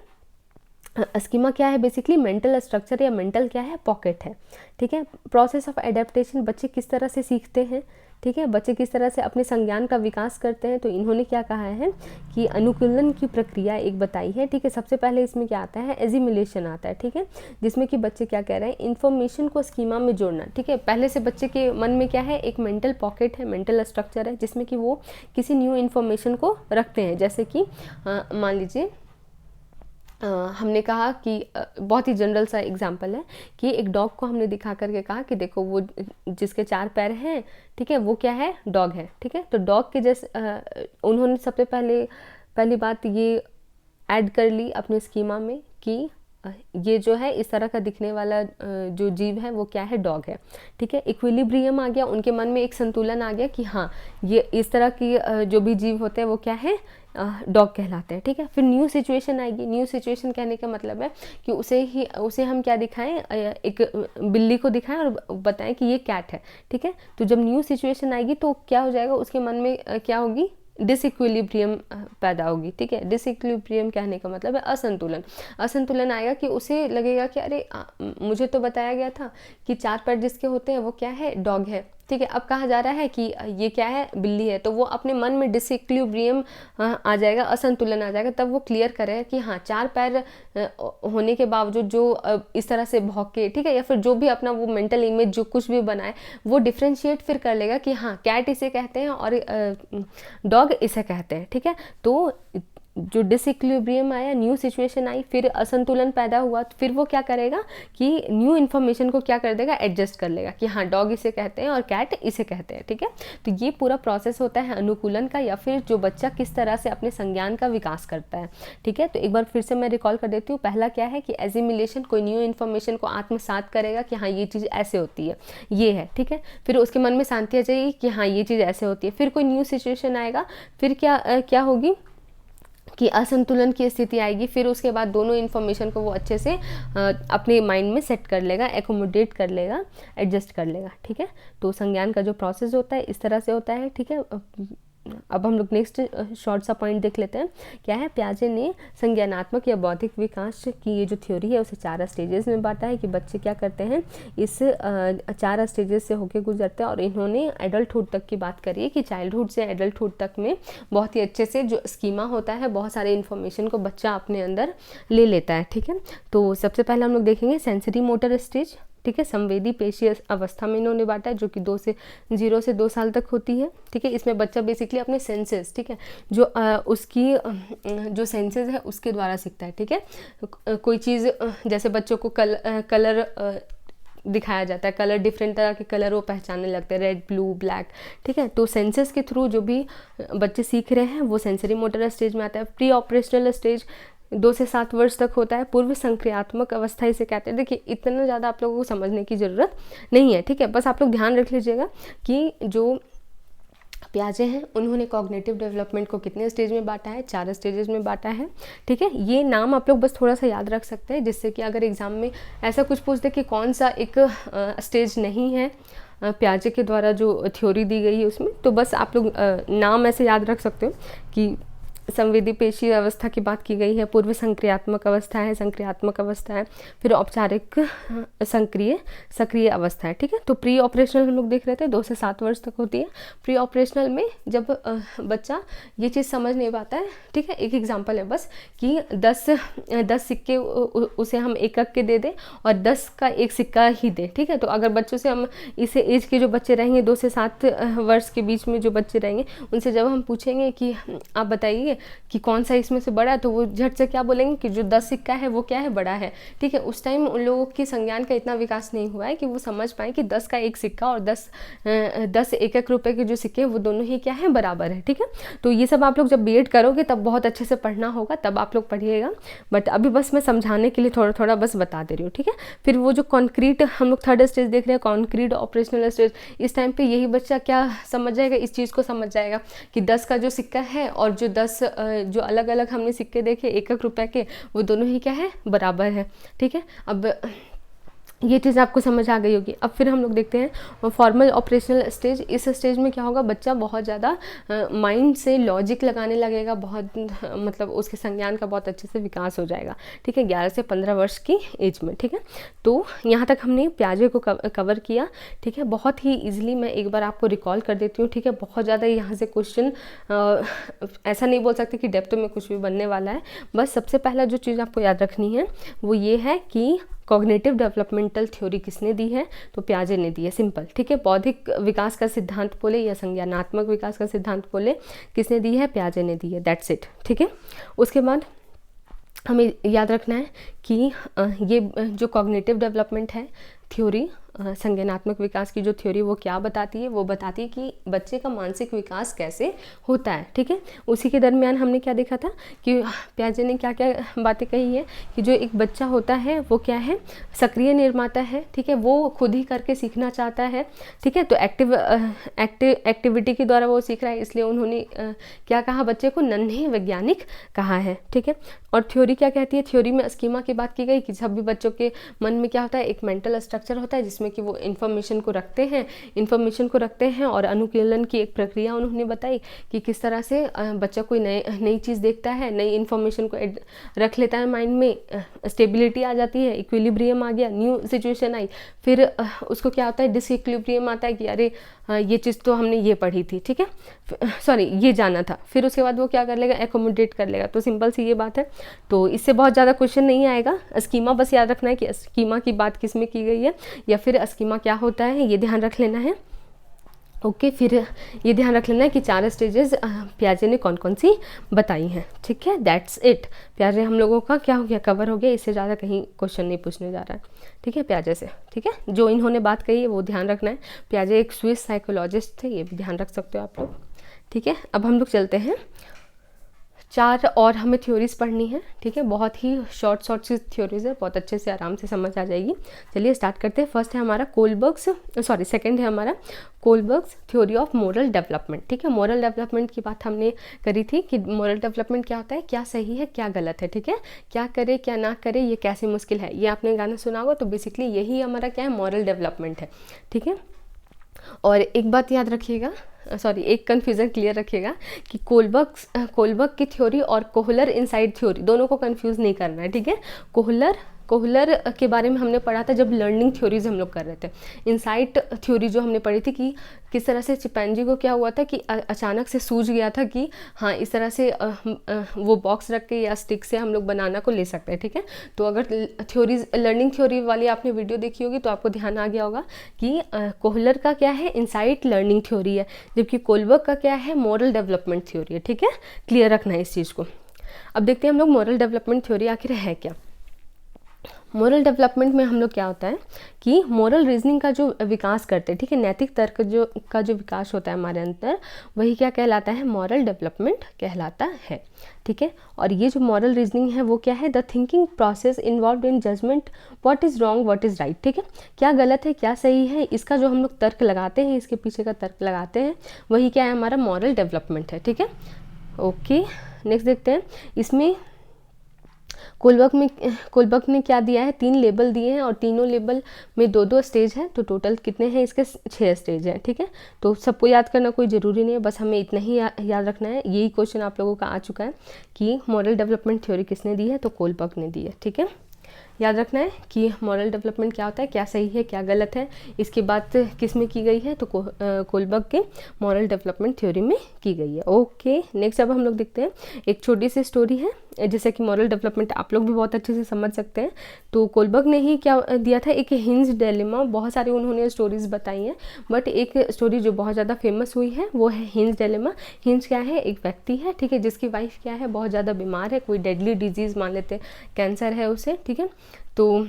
स्कीमा क्या है, बेसिकली मेंटल स्ट्रक्चर या मेंटल क्या है, पॉकेट है, ठीक है। प्रोसेस ऑफ एडेप्टेशन, बच्चे किस तरह से सीखते हैं, ठीक है, बच्चे किस तरह से अपने संज्ञान का विकास करते हैं। तो इन्होंने क्या कहा है कि अनुकूलन की प्रक्रिया एक बताई है, ठीक है। सबसे पहले इसमें क्या आता है, एजिमुलेशन आता है, ठीक है, जिसमें कि बच्चे क्या कह रहे हैं, इन्फॉर्मेशन को स्कीमा में जोड़ना, ठीक है। पहले से बच्चे के मन में क्या है, एक मेंटल पॉकेट है, मेंटल स्ट्रक्चर है, जिसमें कि वो किसी न्यू इन्फॉर्मेशन को रखते हैं। जैसे कि मान लीजिए हमने कहा कि बहुत ही जनरल सा एग्जांपल है कि एक डॉग को हमने दिखा करके कहा कि देखो वो जिसके 4 पैर हैं, ठीक है, वो क्या है, डॉग है, ठीक है। तो डॉग के जैसे उन्होंने सबसे पहली बात ये ऐड कर ली अपने स्कीमा में कि ये जो है इस तरह का दिखने वाला जो जीव है वो क्या है, डॉग है, ठीक है। इक्विलिब्रियम आ गया, उनके मन में एक संतुलन आ गया कि हाँ ये इस तरह की जो भी जीव होते हैं वो क्या है, डॉग कहलाते हैं, ठीक है। फिर न्यू सिचुएशन आएगी। न्यू सिचुएशन कहने का मतलब है कि उसे हम क्या दिखाएं, एक बिल्ली को दिखाएं और बताएं कि ये कैट है, ठीक है। तो जब न्यू सिचुएशन आएगी तो क्या हो जाएगा, उसके मन में क्या होगी, डिसइक्विलिब्रियम पैदा होगी, ठीक है। डिसइक्विलिब्रियम कहने का मतलब है असंतुलन आएगा कि उसे लगेगा कि अरे मुझे तो बताया गया था कि 4 पैर जिसके होते हैं वो क्या है, डॉग है, ठीक है। अब कहा जा रहा है कि ये क्या है, बिल्ली है। तो वो अपने मन में डिसइक्विलिब्रियम आ जाएगा, असंतुलन आ जाएगा। तब वो क्लियर करेगा कि हाँ 4 पैर होने के बावजूद जो इस तरह से भौंके, ठीक है, या फिर जो भी अपना वो मेंटल इमेज जो कुछ भी बनाए वो डिफ्रेंशिएट फिर कर लेगा कि हाँ कैट इसे कहते हैं और डॉग इसे कहते हैं, ठीक है। तो जो डिसइक्विलिब्रियम आया, न्यू सिचुएशन आई, फिर असंतुलन पैदा हुआ, तो फिर वो क्या करेगा कि न्यू इन्फॉर्मेशन को क्या कर देगा, एडजस्ट कर लेगा कि हाँ डॉग इसे कहते हैं और कैट इसे कहते हैं, ठीक है। तो ये पूरा प्रोसेस होता है अनुकूलन का, या फिर जो बच्चा किस तरह से अपने संज्ञान का विकास करता है, ठीक है। तो एक बार फिर से मैं रिकॉल कर देती हूँ। पहला क्या है कि एजिमुलेशन, कोई न्यू इन्फॉर्मेशन को आत्मसात करेगा कि हाँ ये चीज़ ऐसे होती है, ये है, ठीक है। फिर उसके मन में शांति आ जाएगी कि हाँ ये चीज़ ऐसे होती है। फिर कोई न्यू सिचुएशन आएगा, फिर क्या होगी कि असंतुलन की स्थिति आएगी। फिर उसके बाद दोनों इन्फॉर्मेशन को वो अच्छे से अपने माइंड में सेट कर लेगा, एकोमोडेट कर लेगा, एडजस्ट कर लेगा, ठीक है। तो संज्ञान का जो प्रोसेस होता है इस तरह से होता है, ठीक है। अब हम लोग नेक्स्ट शॉर्ट सा पॉइंट देख लेते हैं। क्या है, पियाजे ने संज्ञानात्मक या बौद्धिक विकास की ये जो थ्योरी है उसे 4 स्टेजेस में बांटा है कि बच्चे क्या करते हैं, इस 4 स्टेजेस से होके गुजरते हैं। और इन्होंने एडल्टहुड तक की बात करी है कि चाइल्डहुड से एडल्टहुड तक में बहुत ही अच्छे से जो स्कीमा होता है, बहुत सारे इन्फॉर्मेशन को बच्चा अपने अंदर ले लेता है, ठीक है। तो सबसे पहले हम लोग देखेंगे सेंसरी मोटर स्टेज, ठीक है। संवेदी पेशीय अवस्था में इन्होंने बांटा है, जो कि 0 से 2 साल तक होती है, ठीक है। इसमें बच्चा बेसिकली अपने सेंसेस, ठीक है, जो उसकी जो सेंसेस है उसके द्वारा सीखता है, ठीक है। कोई चीज़ जैसे बच्चों को कलर दिखाया जाता है, कलर डिफरेंट तरह के कलर वो पहचानने लगते हैं, रेड, ब्लू, ब्लैक, ठीक है। तो सेंसेस के थ्रू जो भी बच्चे सीख रहे हैं वो सेंसरी मोटर स्टेज में आता है। प्री ऑपरेशनल स्टेज 2 से 7 वर्ष तक होता है। पूर्व संक्रियात्मक अवस्था इसे कहते हैं। देखिए इतना ज़्यादा आप लोगों को समझने की ज़रूरत नहीं है, ठीक है। बस आप लोग ध्यान रख लीजिएगा कि जो पियाजे हैं उन्होंने कॉग्निटिव डेवलपमेंट को कितने स्टेज में बांटा है, 4 स्टेजेस में बांटा है, ठीक है। ये नाम आप लोग बस थोड़ा सा याद रख सकते हैं, जिससे कि अगर एग्जाम में ऐसा कुछ पूछ दे कि कौन सा एक स्टेज नहीं है पियाजे के द्वारा जो थ्योरी दी गई है उसमें, तो बस आप लोग नाम ऐसे याद रख सकते हो कि संवेदी पेशी अवस्था की बात की गई है, पूर्व संक्रियात्मक अवस्था है, संक्रियात्मक अवस्था है, फिर औपचारिक सक्रिय अवस्था है, ठीक है। तो प्री ऑपरेशनल हम लोग देख रहे थे 2 से 7 वर्ष तक होती है। प्री ऑपरेशनल में जब बच्चा ये चीज़ समझ नहीं पाता है, ठीक है। एक एग्जांपल है बस कि 10 सिक्के उसे हम एकक के दे दें और 10 का एक सिक्का ही दे, ठीक है। तो अगर बच्चों से हम इसे एज के जो बच्चे रहेंगे 2 से 7 वर्ष के बीच में जो बच्चे रहेंगे उनसे जब हम पूछेंगे कि आप बताइए कि कौन सा इसमें से बड़ा है, तो वो झट से क्या बोलेंगे कि जो 10 सिक्का है वो क्या है, बड़ा है, ठीक है। उस टाइम उन लोगों की संज्ञान का इतना विकास नहीं हुआ है कि वो समझ पाए कि 10 का एक सिक्का और 10 एक रुपए के जो सिक्के वो दोनों ही क्या है, बराबर है, ठीक है। तो ये सब आप लोग जब बीएड करोगे तब बहुत अच्छे से पढ़ना होगा, तब आप लोग पढ़िएगा। बट अभी बस मैं समझाने के लिए थोड़ा थोड़ा बस बता दे रही हूँ, ठीक है। फिर वो जो कॉन्क्रीट हम लोग 3rd स्टेज देख रहे हैं, कॉन्क्रीट ऑपरेशनल स्टेज, इस टाइम पे यही बच्चा क्या समझ जाएगा, इस चीज़ को समझ जाएगा कि 10 का जो सिक्का है और जो 10 जो अलग अलग हमने सिक्के देखे 1-1 रुपए के, वो दोनों ही क्या है, बराबर है। ठीक है, अब ये चीज़ आपको समझ आ गई होगी। अब फिर हम लोग देखते हैं फॉर्मल ऑपरेशनल स्टेज। इस स्टेज में क्या होगा, बच्चा बहुत ज़्यादा माइंड से लॉजिक लगाने लगेगा, बहुत मतलब उसके संज्ञान का बहुत अच्छे से विकास हो जाएगा। ठीक है, 11 से 15 वर्ष की एज में। ठीक है, तो यहाँ तक हमने प्याजे को कवर किया। ठीक है, बहुत ही ईजिली मैं एक बार आपको रिकॉल कर देती हूँ। ठीक है, बहुत ज़्यादा यहाँ से क्वेश्चन ऐसा नहीं बोल सकते कि डेप्थ में कुछ भी बनने वाला है। बस सबसे पहला जो चीज़ आपको याद रखनी है वो ये है कि कॉग्निटिव डेवलपमेंटल थ्योरी किसने दी है, तो प्याजे ने दी है। सिंपल। ठीक है, बौद्धिक विकास का सिद्धांत बोले या संज्ञानात्मक विकास का सिद्धांत बोले, किसने दी है, प्याजे ने दी है। That's it. ठीक है, उसके बाद हमें याद रखना है कि ये जो कॉग्निटिव डेवलपमेंट है थ्योरी, संज्ञानात्मक विकास की जो थ्योरी, वो क्या बताती है, वो बताती है कि बच्चे का मानसिक विकास कैसे होता है। ठीक है, उसी के दरमियान हमने क्या देखा था कि प्याजे ने क्या क्या बातें कही है कि जो एक बच्चा होता है वो क्या है, सक्रिय निर्माता है। ठीक है, वो खुद ही करके सीखना चाहता है। ठीक है, तो एक्टिविटी के द्वारा वो सीख रहा है, इसलिए उन्होंने क्या कहा, बच्चे को नन्हे वैज्ञानिक कहा है। ठीक है, और थ्योरी क्या कहती है, थ्योरी में स्कीमा की बात की गई कि सभी बच्चों के मन में क्या होता है, एक मेंटल स्ट्रक्चर होता है जिसमें कि वो इन्फॉर्मेशन को रखते हैं और अनुकूलन की एक प्रक्रिया उन्होंने बताई कि किस तरह से बच्चा कोई नई चीज़ देखता है, नई इन्फॉर्मेशन को रख लेता है माइंड में, स्टेबिलिटी आ जाती है, इक्विलिब्रियम आ गया, न्यू सिचुएशन आई, फिर उसको क्या होता है, डिसइक्विलिब्रियम आता है कि अरे ये चीज़ तो हमने ये पढ़ी थी। ठीक है, सॉरी ये जाना था, फिर उसके बाद वो क्या कर लेगा, एकोमोडेट कर लेगा। तो सिंपल सी ये बात है, तो इससे बहुत ज़्यादा क्वेश्चन नहीं आएगा। स्कीमा बस याद रखना है कि स्कीमा की बात किस में की गई है या फिर स्कीमा क्या होता है, ये ध्यान रख लेना है। ओके, फिर ये ध्यान रख लेना है कि 4 स्टेजेस प्याजे ने कौन कौन सी बताई हैं। ठीक है, दैट्स इट। प्याजे हम लोगों का क्या हो गया, कवर हो गया। इससे ज़्यादा कहीं क्वेश्चन नहीं पूछने जा रहा है। ठीक है, प्याजे से। ठीक है, जो इन्होंने बात कही है वो ध्यान रखना है। प्याजे एक स्विस साइकोलॉजिस्ट थे, ये भी ध्यान रख सकते हो आप लोग। ठीक है, अब हम लोग चलते हैं 4 और हमें थ्योरीज पढ़नी है। ठीक है, बहुत ही शॉर्ट सी थ्योरीज है, बहुत अच्छे से आराम से समझ आ जाएगी। चलिए स्टार्ट करते हैं। फर्स्ट है हमारा सेकंड है हमारा Kohlberg's theory of moral development. ठीक है, मोरल डेवलपमेंट की बात हमने करी थी कि मोरल डेवलपमेंट क्या होता है, क्या सही है क्या गलत है। ठीक है, क्या करे क्या ना करे, ये कैसे मुश्किल है, ये आपने गाना सुना होगा। तो बेसिकली यही हमारा क्या है, मोरल डेवलपमेंट है। ठीक है, और एक बात याद रखिएगा, एक कन्फ्यूज़न क्लियर रखिएगा कि कोलबर्ग की थ्योरी और कोहलर इनसाइड थ्योरी दोनों को कंफ्यूज नहीं करना है। ठीक है, कोहलर के बारे में हमने पढ़ा था जब लर्निंग थ्योरीज हम लोग कर रहे थे। इनसाइट थ्योरी जो हमने पढ़ी थी कि किस तरह से चिंपैंजी को क्या हुआ था कि अचानक से सूझ गया था कि हाँ इस तरह से वो बॉक्स रख के या स्टिक से हम लोग बनाना को ले सकते हैं। ठीक है, तो अगर थ्योरीज लर्निंग थ्योरी वाली आपने वीडियो देखी होगी तो आपको ध्यान आ गया होगा कि कोहलर का क्या है, इनसाइट लर्निंग थ्योरी है, जबकि कोलबर्ग का क्या है, मोरल डेवलपमेंट थ्योरी है। ठीक है, क्लियर रखना है इस चीज़ को। अब देखते हैं हम लोग मोरल डेवलपमेंट थ्योरी आखिर है क्या। मोरल डेवलपमेंट में हम लोग क्या होता है कि मोरल रीजनिंग का जो विकास करते हैं, ठीक है, नैतिक तर्क का जो विकास होता है हमारे अंदर, वही क्या कहलाता है, मोरल डेवलपमेंट कहलाता है। ठीक है, और ये जो मोरल रीजनिंग है वो क्या है, the thinking process involve in judgement what is wrong what is right. ठीक है, क्या गलत है क्या सही है, इसका जो हम लोग तर्क लगाते हैं, इसके पीछे का तर्क लगाते हैं, वही क्या है, हमारा मोरल डेवलपमेंट है। ठीक है, ओके, नेक्स्ट देखते हैं। इसमें कोलबर्ग ने क्या दिया है, 3 लेबल दिए हैं और तीनों लेबल में 2-2 स्टेज है। तो टोटल कितने हैं इसके, 6 स्टेज हैं। ठीक है, तो सबको याद करना कोई ज़रूरी नहीं है, बस हमें इतना ही याद रखना है। यही क्वेश्चन आप लोगों का आ चुका है कि मोरल डेवलपमेंट थ्योरी किसने दी है, तो कोलबर्ग ने दी है। ठीक है, याद रखना है कि मॉरल डेवलपमेंट क्या होता है, क्या सही है क्या गलत है, इसकी बात किस में की गई है, तो कोलबर्ग के मॉरल डेवलपमेंट थ्योरी में की गई है। ओके, नेक्स्ट अब हम लोग देखते हैं एक छोटी सी स्टोरी है, जैसे कि मॉरल डेवलपमेंट आप लोग भी बहुत अच्छे से समझ सकते हैं। तो कोलबर्ग ने ही क्या दिया था, एक हिंज डिलेमा, बहुत सारी उन्होंने स्टोरीज बताई हैं, बट एक स्टोरी जो बहुत ज़्यादा फेमस हुई है वो है हिंज डिलेमा। हिंज क्या है, एक व्यक्ति है, ठीक है, जिसकी वाइफ क्या है, बहुत ज़्यादा बीमार है, कोई डेडली डिजीज़ मान लेते हैं, कैंसर है उसे। ठीक है, तो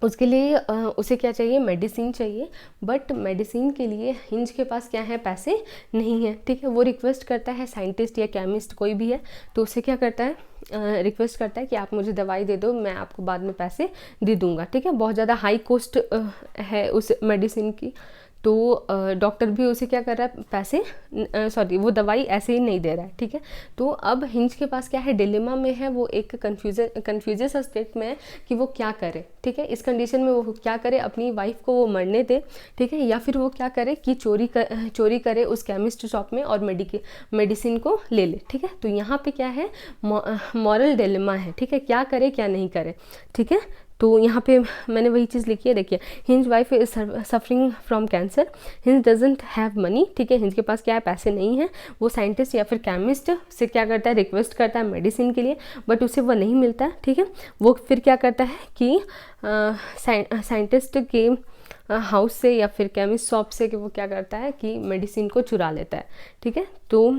उसके लिए उसे क्या चाहिए, मेडिसिन चाहिए, बट मेडिसिन के लिए हिंज के पास क्या है, पैसे नहीं है। ठीक है, वो रिक्वेस्ट करता है, साइंटिस्ट या केमिस्ट कोई भी है, तो उसे क्या करता है, रिक्वेस्ट करता है कि आप मुझे दवाई दे दो, मैं आपको बाद में पैसे दे दूंगा। ठीक है, बहुत ज़्यादा हाई कॉस्ट है उस मेडिसिन की। तो डॉक्टर भी उसे क्या कर रहा है, पैसे वो दवाई ऐसे ही नहीं दे रहा है, ठीक है। तो अब हिंज के पास क्या है, डिलेमा में है, वो एक कन्फ्यूजन स्टेट में है कि वो क्या करे, ठीक है। इस कंडीशन में वो क्या करे, अपनी वाइफ को वो मरने दे, ठीक है, या फिर वो क्या करे कि चोरी करे उस केमिस्ट शॉप में और मेडिसिन को ले ले, ठीक है। तो यहाँ पे क्या है, मॉरल डिलेमा है, ठीक है, क्या करे क्या नहीं करे, ठीक है। तो यहाँ पे मैंने वही चीज़ लिखी है, देखिए, hinge wife is suffering from cancer, hinge doesn't have money, ठीक है, हिंज के पास क्या है, पैसे नहीं है। वो साइंटिस्ट या फिर केमिस्ट से क्या करता है, रिक्वेस्ट करता है मेडिसिन के लिए, बट उसे वो नहीं मिलता, ठीक है। वो फिर क्या करता है कि साइंटिस्ट के हाउस से या फिर केमिस्ट शॉप से कि वो क्या करता है कि मेडिसिन को चुरा लेता है, ठीक है। तो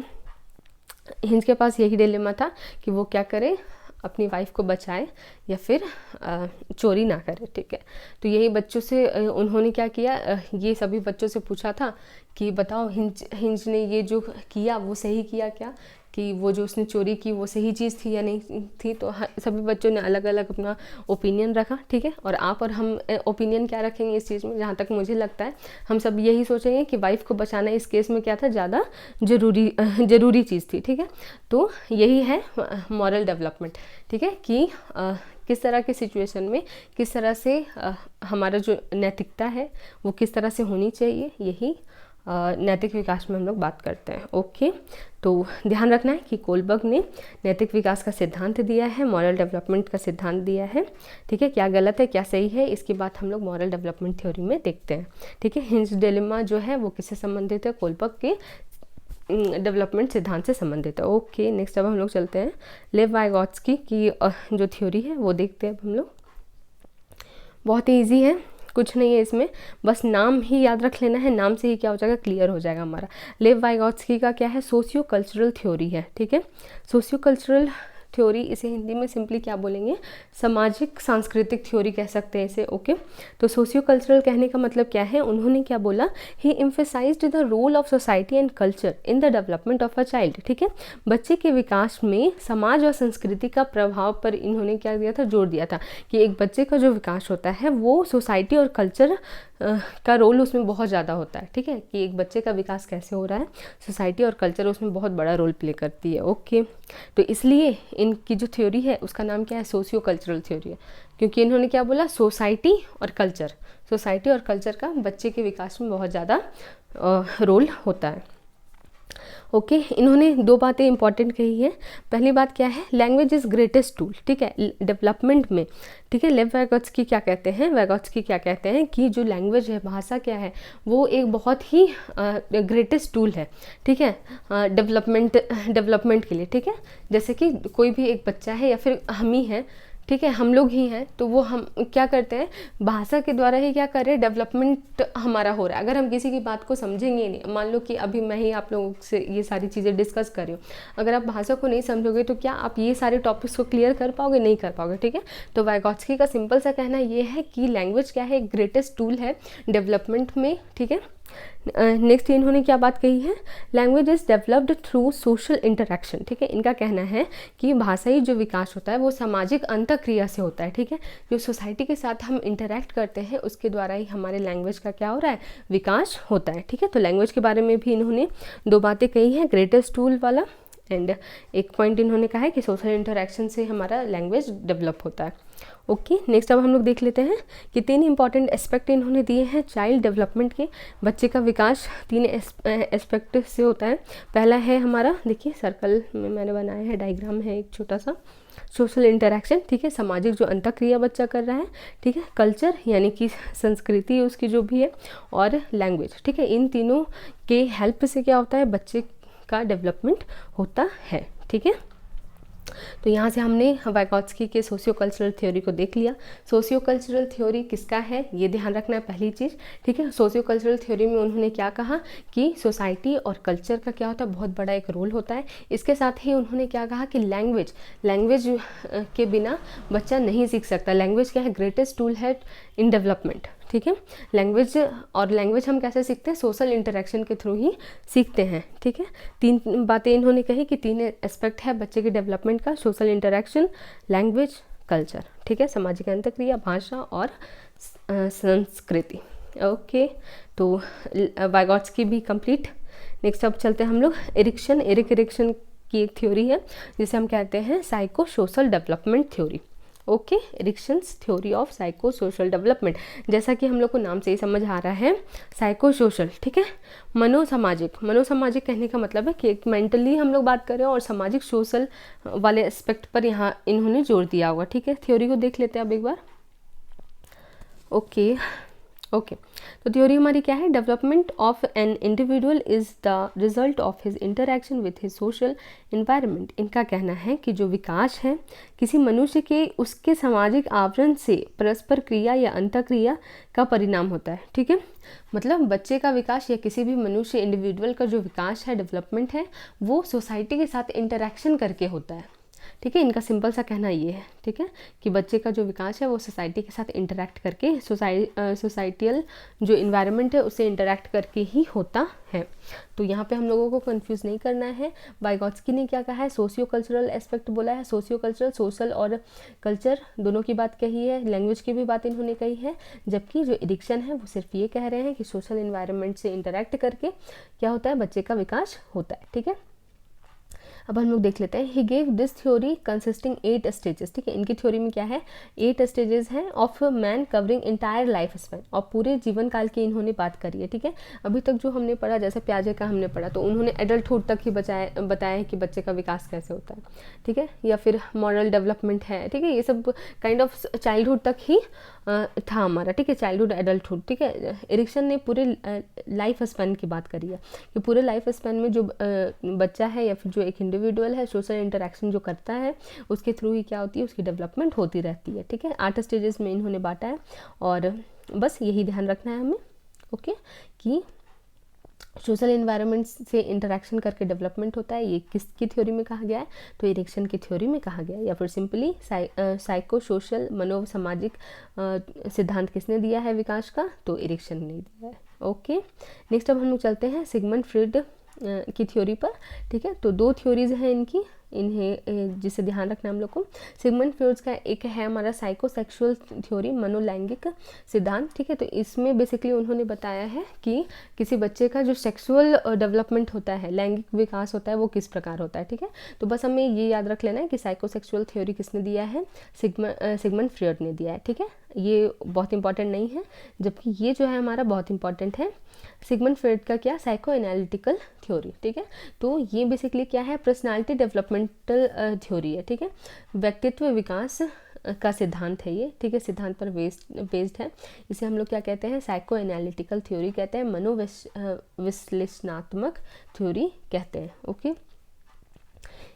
हिंज के पास यही डिलेमा था कि वो क्या करे, अपनी वाइफ को बचाए या फिर चोरी ना करे, ठीक है। तो यही बच्चों से उन्होंने क्या किया, ये सभी बच्चों से पूछा था कि बताओ हिंज ने ये जो किया वो सही किया क्या, कि वो जो उसने चोरी की वो सही चीज़ थी या नहीं थी। तो सभी बच्चों ने अलग अलग अपना ओपिनियन रखा, ठीक है। और आप और हम ओपिनियन क्या रखेंगे इस चीज़ में, जहाँ तक मुझे लगता है हम सब यही सोचेंगे कि वाइफ को बचाना इस केस में क्या था, ज़्यादा ज़रूरी चीज़ थी, ठीक है। तो यही है मॉरल डेवलपमेंट, ठीक है, कि किस तरह के सिचुएशन में किस तरह से हमारा जो नैतिकता है वो किस तरह से होनी चाहिए, यही नैतिक विकास में हम लोग बात करते हैं। ओके, तो ध्यान रखना है कि कोलबर्ग ने नैतिक विकास का सिद्धांत दिया है, मॉरल डेवलपमेंट का सिद्धांत दिया है, ठीक है। क्या गलत है क्या सही है, इसकी बात हम लोग मॉरल डेवलपमेंट थ्योरी में देखते हैं, ठीक है। हिंज डिलेमा जो है वो किससे संबंधित है, कोलबर्ग के डेवलपमेंट सिद्धांत से संबंधित है। ओके, नेक्स्ट अब हम लोग चलते हैं लेव वाइगोत्स्की की जो थ्योरी है वो देखते हैं अब हम लोग। बहुत ही ईजी है, कुछ नहीं है इसमें, बस नाम ही याद रख लेना है, नाम से ही क्या हो जाएगा, क्लियर हो जाएगा हमारा। लेव वाइगोत्स्की का क्या है, सोशियो कल्चरल थ्योरी है, ठीक है। सोशियो कल्चरल थ्योरी, इसे हिंदी में सिंपली क्या बोलेंगे, सामाजिक सांस्कृतिक थ्योरी कह सकते हैं इसे, ओके। तो सोशियो कल्चरल कहने का मतलब क्या है, उन्होंने क्या बोला, he emphasized the role of society and culture in the development of a child, ठीक है। बच्चे के विकास में समाज और संस्कृति का प्रभाव पर इन्होंने क्या दिया था, जोर दिया था कि एक बच्चे का जो विकास होता है वो सोसाइटी और कल्चर का रोल उसमें बहुत ज़्यादा होता है, ठीक है, कि एक बच्चे का विकास कैसे हो रहा है, सोसाइटी और कल्चर उसमें बहुत बड़ा रोल प्ले करती है, ओके। तो इसलिए इनकी जो थ्योरी है उसका नाम क्या है, सोशियो कल्चरल थ्योरी है, क्योंकि इन्होंने क्या बोला, सोसाइटी और कल्चर का बच्चे के विकास में बहुत ज़्यादा रोल होता है, ओके। इन्होंने दो बातें इंपॉर्टेंट कही है। पहली बात क्या है, लैंग्वेज इज़ ग्रेटेस्ट टूल, ठीक है, डेवलपमेंट में, ठीक है। लेव वाइगोत्स्की क्या कहते हैं कि जो लैंग्वेज है, भाषा क्या है, वो एक बहुत ही ग्रेटेस्ट टूल है, ठीक है, डेवलपमेंट के लिए, ठीक है। जैसे कि कोई भी एक बच्चा है या फिर हम ही हैं, ठीक है, हम लोग ही हैं, तो वो हम क्या करते हैं, भाषा के द्वारा ही क्या कर रहे हैं, डेवलपमेंट हमारा हो रहा है। अगर हम किसी की बात को समझेंगे नहीं, मान लो कि अभी मैं ही आप लोगों से ये सारी चीज़ें डिस्कस कर रही हूँ, अगर आप भाषा को नहीं समझोगे तो क्या आप ये सारे टॉपिक्स को क्लियर कर पाओगे, नहीं कर पाओगे, ठीक है। तो वाइगोत्स्की का सिंपल सा कहना ये है कि लैंग्वेज क्या है, एक ग्रेटेस्ट टूल है डेवलपमेंट में, ठीक है। नेक्स्ट इन्होंने क्या बात कही है, language is developed through social interaction, ठीक है। इनका कहना है कि भाषाई जो विकास होता है वो सामाजिक अंतःक्रिया से होता है, ठीक है। जो सोसाइटी के साथ हम इंटरेक्ट करते हैं उसके द्वारा ही हमारे लैंग्वेज का क्या हो रहा है, विकास होता है, ठीक है। तो लैंग्वेज के बारे में भी इन्होंने दो बातें कही हैं, ग्रेटेस्ट टूल वाला, एंड एक पॉइंट इन्होंने कहा है कि सोशल इंटरेक्शन से हमारा लैंग्वेज डेवलप होता है, ओके। नेक्स्ट अब हम लोग देख लेते हैं कि 3 इंपॉर्टेंट एस्पेक्ट इन्होंने दिए हैं चाइल्ड डेवलपमेंट के। बच्चे का विकास 3 एस्पेक्ट से होता है। पहला है हमारा, देखिए सर्कल में मैंने बनाया है, डायग्राम है एक छोटा सा, सोशल इंटरेक्शन, ठीक है, सामाजिक जो अंतःक्रिया बच्चा कर रहा है, ठीक है, कल्चर यानी कि संस्कृति उसकी जो भी है, और लैंग्वेज, ठीक है। इन तीनों के हेल्प से क्या होता है, बच्चे का डेवलपमेंट होता है, ठीक है। तो यहाँ से हमने वाइगोत्स्की के सोशियो कल्चरल थ्योरी को देख लिया। सोशियो कल्चरल थ्योरी किसका है, ये ध्यान रखना है पहली चीज़, ठीक है। सोशियो कल्चरल थ्योरी में उन्होंने क्या कहा कि सोसाइटी और कल्चर का क्या होता है, बहुत बड़ा एक रोल होता है। इसके साथ ही उन्होंने क्या कहा कि लैंग्वेज के बिना बच्चा नहीं सीख सकता। लैंग्वेज क्या है, ग्रेटेस्ट टूल है इन डेवलपमेंट, ठीक है। लैंग्वेज हम कैसे सीखते हैं, सोशल इंटरेक्शन के थ्रू ही सीखते हैं, ठीक है। 3 बातें इन्होंने कही कि 3 एस्पेक्ट है बच्चे के डेवलपमेंट का, सोशल इंटरेक्शन, लैंग्वेज, कल्चर, ठीक है, सामाजिक अंतःक्रिया, भाषा और संस्कृति, ओके, तो वाइगॉट्स्की भी कंप्लीट। नेक्स्ट अब चलते हैं हम लोग एरिक्सन। एरिक्सन की एक थ्योरी है जिसे हम कहते हैं psycho social development theory. Okay, Erikson's theory of psycho social development. जैसा कि हम लोग को नाम से ही समझ आ रहा है, साइको सोशल, ठीक है, मनोसामाजिक। मनोसामाजिक कहने का मतलब है कि मेंटली हम लोग बात कर रहे हैं और सामाजिक सोशल वाले एस्पेक्ट पर यहाँ इन्होंने जोर दिया होगा। ठीक है, थ्योरी को देख लेते हैं अब एक बार। ओके, तो थ्योरी हमारी क्या है? Development of an individual is the result of his interaction with his social environment. इनका कहना है कि जो विकास है किसी मनुष्य के उसके सामाजिक आवरण से परस्पर क्रिया या अंतःक्रिया का परिणाम होता है। ठीक है, मतलब बच्चे का विकास या किसी भी मनुष्य इंडिविजुअल का जो विकास है, डेवलपमेंट है, वो सोसाइटी के साथ इंटरैक्शन करके होता है। ठीक है, इनका सिंपल सा कहना ये है, ठीक है, कि बच्चे का जो विकास है वो सोसाइटी के साथ इंटरैक्ट करके, सोसाइटियल जो इन्वायरमेंट है उससे इंटरैक्ट करके ही होता है। तो यहाँ पे हम लोगों को कंफ्यूज नहीं करना है। वाइगॉट्स्की ने क्या कहा है? सोशियो कल्चरल एस्पेक्ट बोला है। सोशियो कल्चरल, सोशल और कल्चर दोनों की बात कही है, लैंग्वेज की भी बात इन्होंने कही है। जबकि जो एरिक्सन है वो सिर्फ ये कह रहे हैं कि सोशल इन्वायरमेंट से इंटरैक्ट करके क्या होता है? बच्चे का विकास होता है। ठीक है, अब हम लोग देख लेते हैं। He gave this theory consisting 8 stages. ठीक है, इनकी थ्योरी में क्या है? 8 स्टेजेस हैं of man covering entire life span, और पूरे जीवन काल की इन्होंने बात करी है। ठीक है, अभी तक जो हमने पढ़ा, जैसे प्याजे का हमने पढ़ा, तो उन्होंने एडल्टहुड तक ही बताया है कि बच्चे का विकास कैसे होता है। ठीक है, या फिर मॉरल डेवलपमेंट है। ठीक है, ये सब काइंड ऑफ चाइल्डहुड तक ही था हमारा। ठीक है, चाइल्डहुड एडल्टहुड। ठीक है, एरिक्सन ने पूरे लाइफ स्पैन की बात करी है कि पूरे लाइफ स्पैन में जो बच्चा है या फिर जो एक इंडिविजुअल है सोशल इंटरेक्शन जो करता है उसके थ्रू ही क्या होती है? उसकी डेवलपमेंट होती रहती है। ठीक है, 8 स्टेजेस में इन्होंने बांटा है और बस यही ध्यान रखना है हमें। ओके, कि सोशल इन्वायरमेंट से इंटरेक्शन करके डेवलपमेंट होता है। ये किसकी थ्योरी में कहा गया है? तो एरिक्सन की थ्योरी में कहा गया है। या फिर सिंपली साइको सोशल मनोसामाजिक सिद्धांत किसने दिया है विकास का? तो एरिक्सन ने दिया है। ओके, नेक्स्ट अब हम लोग चलते हैं सिगमंड फ्रीड की थ्योरी पर। ठीक है, तो 2 थ्योरीज हैं इनकी, इन्हें जिसे ध्यान रखना हम लोग को। सिगमंड फ्रॉइड का एक है हमारा साइकोसेक्सुअल थ्योरी, मनोलैंगिक सिद्धांत। ठीक है, तो इसमें बेसिकली उन्होंने बताया है कि किसी बच्चे का जो सेक्सुअल डेवलपमेंट होता है, लैंगिक विकास होता है, वो किस प्रकार होता है। ठीक है, तो बस हमें ये याद रख लेना है कि साइकोसेक्सुअल थ्योरी किसने दिया है? सिगमंड फ्रॉइड ने दिया है। ठीक है, ये बहुत इंपॉर्टेंट नहीं है, जबकि ये जो है हमारा बहुत इंपॉर्टेंट है। सिगमंड फ्रॉइड का क्या? Psycho analytical theory. ठीक है, तो ये बेसिकली क्या है? पर्सनालिटी डेवलपमेंटल थ्योरी है। ठीक है, व्यक्तित्व विकास का सिद्धांत है ये। ठीक है, सिद्धांत पर बेस्ड है। इसे हम लोग क्या कहते हैं? साइको एनालिटिकल थ्योरी कहते हैं, मनोविश्लेषणात्मक थ्योरी कहते हैं। ओके,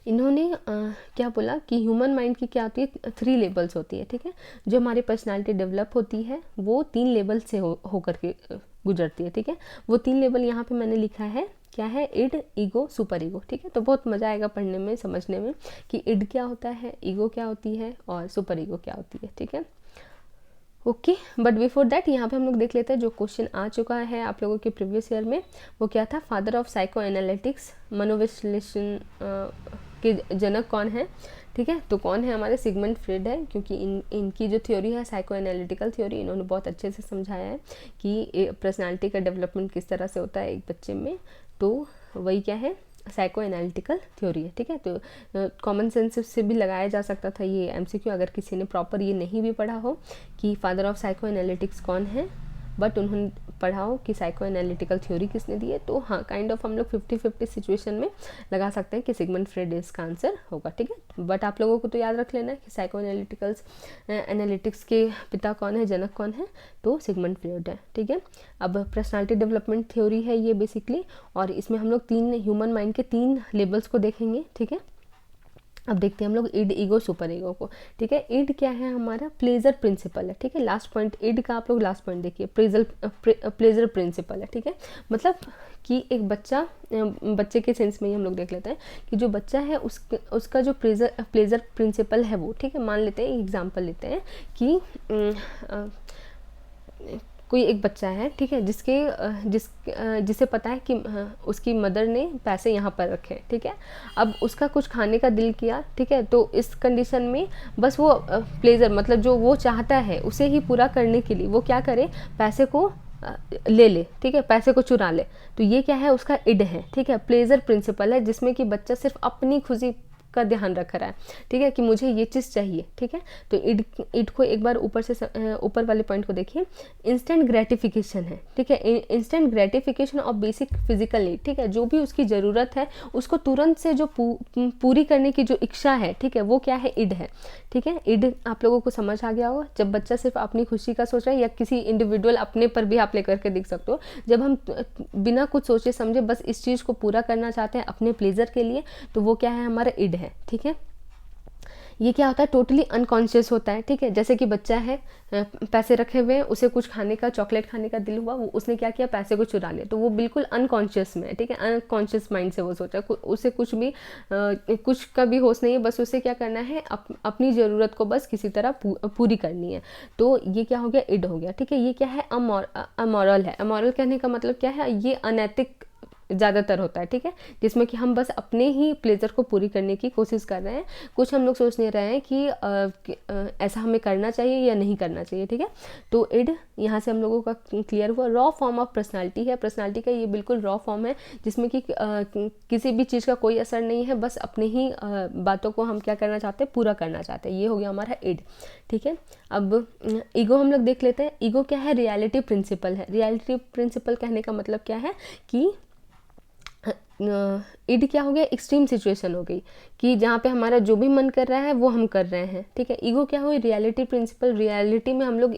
इन्होंने क्या बोला कि ह्यूमन माइंड की क्या होती है? 3 लेवल्स होती है। ठीक है, जो हमारी पर्सनालिटी डेवलप होती है वो 3 लेवल से होकर के गुजरती है। ठीक है, वो 3 लेवल यहाँ पे मैंने लिखा है, क्या है? Id, ego, super ego. ठीक है, तो बहुत मज़ा आएगा पढ़ने में, समझने में कि इड क्या होता है, ईगो क्या होती है और सुपर ईगो क्या होती है। ठीक है, ओके, बट बिफोर दैट यहाँ पे हम लोग देख लेते हैं जो क्वेश्चन आ चुका है आप लोगों के प्रीवियस ईयर में। वो क्या था? फादर ऑफ साइको एनालिटिक्स, मनोविश्लेषण के जनक कौन है? ठीक है, तो कौन है? हमारे सिगमंड फ्रॉइड है, क्योंकि इनकी जो थ्योरी है साइको एनालिटिकल थ्योरी, इन्होंने बहुत अच्छे से समझाया है कि पर्सनालिटी का डेवलपमेंट किस तरह से होता है एक बच्चे में। तो वही क्या है? साइको एनालिटिकल थ्योरी है। ठीक है, तो कॉमन सेंस से भी लगाया जा सकता था ये एमसीक्यू, अगर किसी ने प्रॉपर ये नहीं भी पढ़ा हो कि फादर ऑफ साइको एनालिटिक्स कौन है, बट उन्होंने पढ़ा हो कि साइको एनालिटिकल थ्योरी किसने दी है, तो हाँ काइंड ऑफ हम लोग 50-50 सिचुएशन में लगा सकते हैं कि सिगमंड फ्रॉइड इसका आंसर होगा। ठीक है, बट आप लोगों को तो याद रख लेना है कि साइको एनालिटिक्स के पिता कौन है, जनक कौन है? तो सिगमंड फ्रॉइड है। ठीक है, अब पर्सनालिटी डेवलपमेंट थ्योरी है ये बेसिकली, और इसमें हम लोग 3 ह्यूमन माइंड के 3 लेवल्स को देखेंगे। ठीक है, अब देखते हैं हम लोग इड, ईगो, सुपर ईगो को। ठीक है, इड क्या है? हमारा प्लेजर प्रिंसिपल है। ठीक है, लास्ट पॉइंट इड का आप लोग लास्ट पॉइंट देखिए, प्लेजर प्रिंसिपल है। ठीक है, मतलब कि एक बच्चे के सेंस में ही हम लोग देख लेते हैं कि जो बच्चा है उसका जो प्लेजर प्रिंसिपल है वो, ठीक है, मान लेते हैं एग्जाम्पल लेते हैं कि कोई एक बच्चा है, ठीक है, जिसे पता है कि उसकी मदर ने पैसे यहाँ पर रखे। ठीक है, अब उसका कुछ खाने का दिल किया। ठीक है, तो इस कंडीशन में बस वो प्लेजर, मतलब जो वो चाहता है उसे ही पूरा करने के लिए वो क्या करे? पैसे को ले ले, ठीक है, पैसे को चुरा ले, तो ये क्या है, उसका इड है, ठीक है। प्लेजर प्रिंसिपल है, जिसमें कि बच्चा सिर्फ अपनी खुशी का ध्यान रख रहा है, ठीक है, कि मुझे ये चीज़ चाहिए, ठीक है। तो इड को एक बार ऊपर से ऊपर वाले पॉइंट को देखिए, इंस्टेंट ग्रेटिफिकेशन है, ठीक है, instant gratification of basic physical need, ठीक है, जो भी उसकी ज़रूरत है उसको तुरंत से जो पूरी करने की जो इच्छा है, ठीक है, वो क्या है, इड है, ठीक है। इड आप लोगों को समझ आ गया होगा, जब बच्चा सिर्फ अपनी खुशी का सोच रहा है, या किसी इंडिविजुअल अपने पर भी आप लेकर के देख सकते हो, जब हम बिना कुछ सोचे समझे बस इस चीज़ को पूरा करना चाहते हैं अपने प्लेजर के लिए, तो वो क्या है, हमारा इड है, ठीक है। ये क्या होता है, टोटली अनकॉन्शियस होता है, ठीक है। जैसे कि बच्चा है, पैसे रखे हुए हैं, उसे कुछ खाने का, चॉकलेट खाने का दिल हुआ, वो उसने क्या किया, पैसे को चुरा लिया, तो वो बिल्कुल अनकॉन्शियस में है, ठीक है, अनकॉन्शियस माइंड से वो सोचा, उसे कुछ भी कुछ का भी होश नहीं है, बस उसे क्या करना है, अपनी ज़रूरत को बस किसी तरह पूरी करनी है, तो ये क्या हो गया, इड हो गया, ठीक है। ये क्या है, अमोरल है। अमोरल कहने का मतलब क्या है, ये अनैतिक ज़्यादातर होता है, ठीक है, जिसमें कि हम बस अपने ही प्लेजर को पूरी करने की कोशिश कर रहे हैं, कुछ हम लोग सोच नहीं रहे हैं कि ऐसा हमें करना चाहिए या नहीं करना चाहिए, ठीक है। तो इड यहाँ से हम लोगों का क्लियर हुआ। रॉ फॉर्म ऑफ पर्सनालिटी है, पर्सनालिटी का ये बिल्कुल रॉ फॉर्म है, जिसमें कि किसी भी चीज़ का कोई असर नहीं है, बस अपने ही बातों को हम क्या करना चाहते हैं, पूरा करना चाहते हैं, ये हो गया हमारा इड, ठीक है। अब ईगो हम लोग देख लेते हैं। ईगो क्या है, रियलिटी प्रिंसिपल है। रियलिटी प्रिंसिपल कहने का मतलब क्या है कि इड क्या हो गया, एक्सट्रीम सिचुएशन हो गई, कि जहाँ पे हमारा जो भी मन कर रहा है वो हम कर रहे हैं, ठीक है। ईगो क्या हुई, रियलिटी प्रिंसिपल। रियलिटी में हम लोग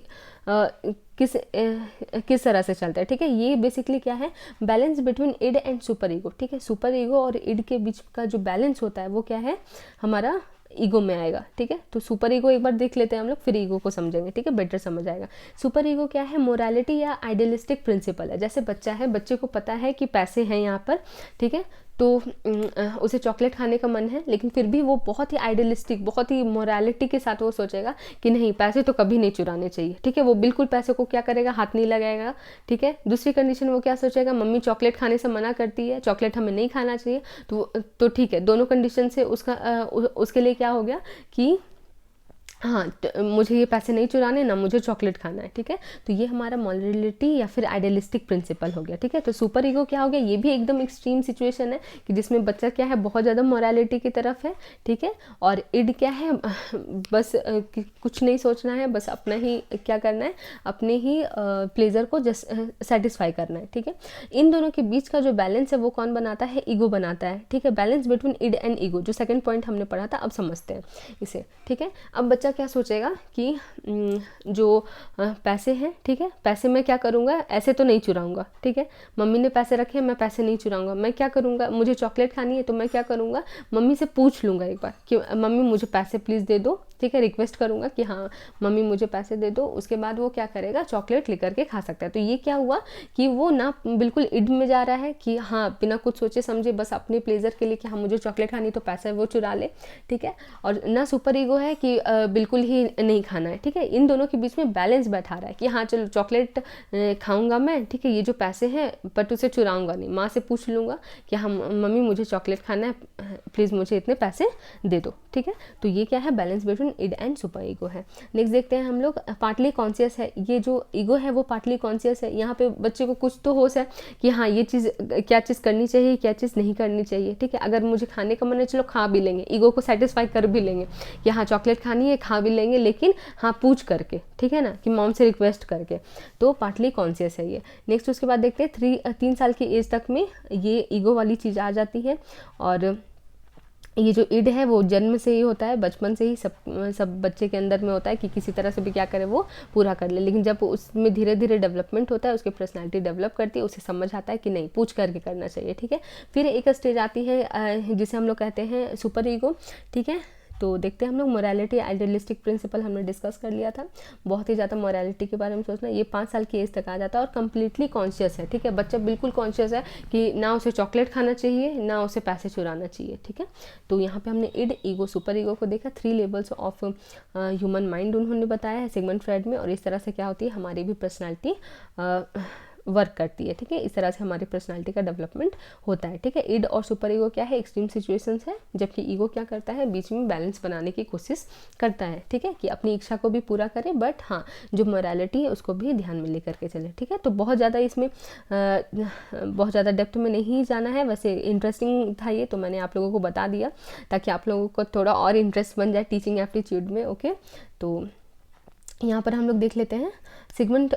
किस तरह से चलता है, ठीक है। ये बेसिकली क्या है, balance between id and super ego, ठीक है। सुपर ईगो और इड के बीच का जो बैलेंस होता है वो क्या है, हमारा ईगो में आएगा, ठीक है। तो सुपर ईगो एक बार देख लेते हैं हम लोग, फिर ईगो को समझेंगे, ठीक है, बेटर समझ आएगा। सुपर ईगो क्या है, मोरालिटी या आइडियलिस्टिक प्रिंसिपल है। जैसे बच्चा है, बच्चे को पता है कि पैसे हैं यहाँ पर, ठीक है, तो उसे चॉकलेट खाने का मन है, लेकिन फिर भी वो बहुत ही आइडियलिस्टिक, बहुत ही मोरालिटी के साथ वो सोचेगा कि नहीं, पैसे तो कभी नहीं चुराने चाहिए, ठीक है। वो बिल्कुल पैसे को क्या करेगा, हाथ नहीं लगाएगा, ठीक है। दूसरी कंडीशन वो क्या सोचेगा, मम्मी चॉकलेट खाने से मना करती है, चॉकलेट हमें नहीं खाना चाहिए, तो ठीक है, दोनों कंडीशन से उसके लिए क्या हो गया कि हाँ, मुझे ये पैसे नहीं चुराने, ना मुझे चॉकलेट खाना है, ठीक है। तो ये हमारा मोरालिटी या फिर आइडियलिस्टिक प्रिंसिपल हो गया, ठीक है। तो सुपर ईगो क्या हो गया, ये भी एकदम एक्सट्रीम सिचुएशन है कि जिसमें बच्चा क्या है, बहुत ज़्यादा मोरालिटी की तरफ है, ठीक है। और इड क्या है, बस कुछ नहीं सोचना है, बस अपना ही क्या करना है, अपने ही प्लेजर को जस्ट सेटिस्फाई करना है, ठीक है। इन दोनों के बीच का जो बैलेंस है वो कौन बनाता है, ईगो बनाता है, ठीक है। Balance between id and ego, जो सेकंड पॉइंट हमने पढ़ा था, अब समझते हैं इसे, ठीक है। अब बच्चा क्या सोचेगा कि जो पैसे हैं, ठीक है, पैसे मैं क्या करूँगा, ऐसे तो नहीं चुराऊंगा, ठीक है। मम्मी ने पैसे रखे हैं, मैं पैसे नहीं चुराऊंगा, मैं क्या करूँगा, मुझे चॉकलेट खानी है तो मैं क्या करूँगा, मम्मी से पूछ लूँगा एक बार कि मम्मी मुझे पैसे प्लीज़ दे दो, ठीक है, रिक्वेस्ट करूँगा कि हाँ मम्मी मुझे पैसे दे दो। उसके बाद वो क्या करेगा, चॉकलेट लेकर के खा सकता है। तो ये क्या हुआ कि वो ना बिल्कुल इड में जा रहा है कि हाँ, बिना कुछ सोचे समझे बस अपने प्लेजर के लिए कि हाँ मुझे चॉकलेट खानी, तो पैसा वो चुरा ले, ठीक है। और ना सुपर ईगो है कि बिल्कुल ही नहीं खाना है, ठीक है। इन दोनों के बीच में बैलेंस बैठा रहा है कि हाँ चलो चॉकलेट खाऊंगा मैं, ठीक है, ये जो पैसे हैं बट उसे चुराऊंगा नहीं, माँ से पूछ लूँगा कि हाँ मम्मी मुझे चॉकलेट खाना है, प्लीज़ मुझे इतने पैसे दे दो, ठीक है। तो ये क्या है, balance between id and super ego है। नेक्स्ट देखते हैं हम लोग, पार्टली कॉन्शियस है। ये जो ईगो है वो पार्टली कॉन्शियस है। यहाँ पे बच्चे को कुछ तो होश है कि हाँ ये चीज़, क्या चीज़ करनी चाहिए, क्या चीज़ नहीं करनी चाहिए, ठीक है। अगर मुझे खाने का मन है, चलो खा भी लेंगे, ईगो को सेटिस्फाई कर भी लेंगे कि हाँ चॉकलेट खानी है, खा भी लेंगे, लेकिन हाँ पूछ करके, ठीक है ना, कि मॉम से रिक्वेस्ट करके। तो पार्टली कॉन्शियस है ये। नेक्स्ट उसके बाद देखते हैं 3 साल की एज तक में ये ईगो वाली चीज़ आ जाती है। और ये जो इड है वो जन्म से ही होता है, बचपन से ही सब बच्चे के अंदर में होता है कि किसी तरह से भी क्या करे वो पूरा कर ले। लेकिन जब उसमें धीरे धीरे डेवलपमेंट होता है, उसकी पर्सनालिटी डेवलप करती है, उसे समझ आता है कि नहीं पूछ करके करना चाहिए, ठीक है। फिर एक स्टेज आती है जिसे हम लोग कहते हैं सुपर ईगो, ठीक है। तो देखते हैं हम लोग, मोरालिटी आइडियलिस्टिक प्रिंसिपल हमने डिस्कस कर लिया था, बहुत ही ज़्यादा मोरालिटी के बारे में सोचना। ये 5 साल की एज तक आ जाता है और कम्प्लीटली कॉन्शियस है, ठीक है। बच्चा बिल्कुल कॉन्शियस है कि ना उसे चॉकलेट खाना चाहिए, ना उसे पैसे चुराना चाहिए, ठीक है। तो यहाँ पे हमने इड, ईगो, सुपर ईगो को देखा। 3 लेवल्स ऑफ ह्यूमन माइंड उन्होंने बताया है सिगमंड फ्रायड में, और इस तरह से क्या होती है हमारी भी पर्सनैलिटी वर्क करती है, ठीक है। इस तरह से हमारी पर्सनालिटी का डेवलपमेंट होता है, ठीक है। इड और सुपर ईगो क्या है, एक्सट्रीम सिचुएशंस है, जबकि ईगो क्या करता है, बीच में बैलेंस बनाने की कोशिश करता है, ठीक है, कि अपनी इच्छा को भी पूरा करे बट हाँ जो मोरालिटी है उसको भी ध्यान में लेकर के चले, ठीक है। तो बहुत ज़्यादा इसमें बहुत ज़्यादा डेप्थ में नहीं जाना है, वैसे इंटरेस्टिंग था ये, तो मैंने आप लोगों को बता दिया ताकि आप लोगों को थोड़ा और इंटरेस्ट बन जाए टीचिंग एप्टीट्यूड में, ओके। तो यहाँ पर हम लोग देख लेते हैं सिगमंड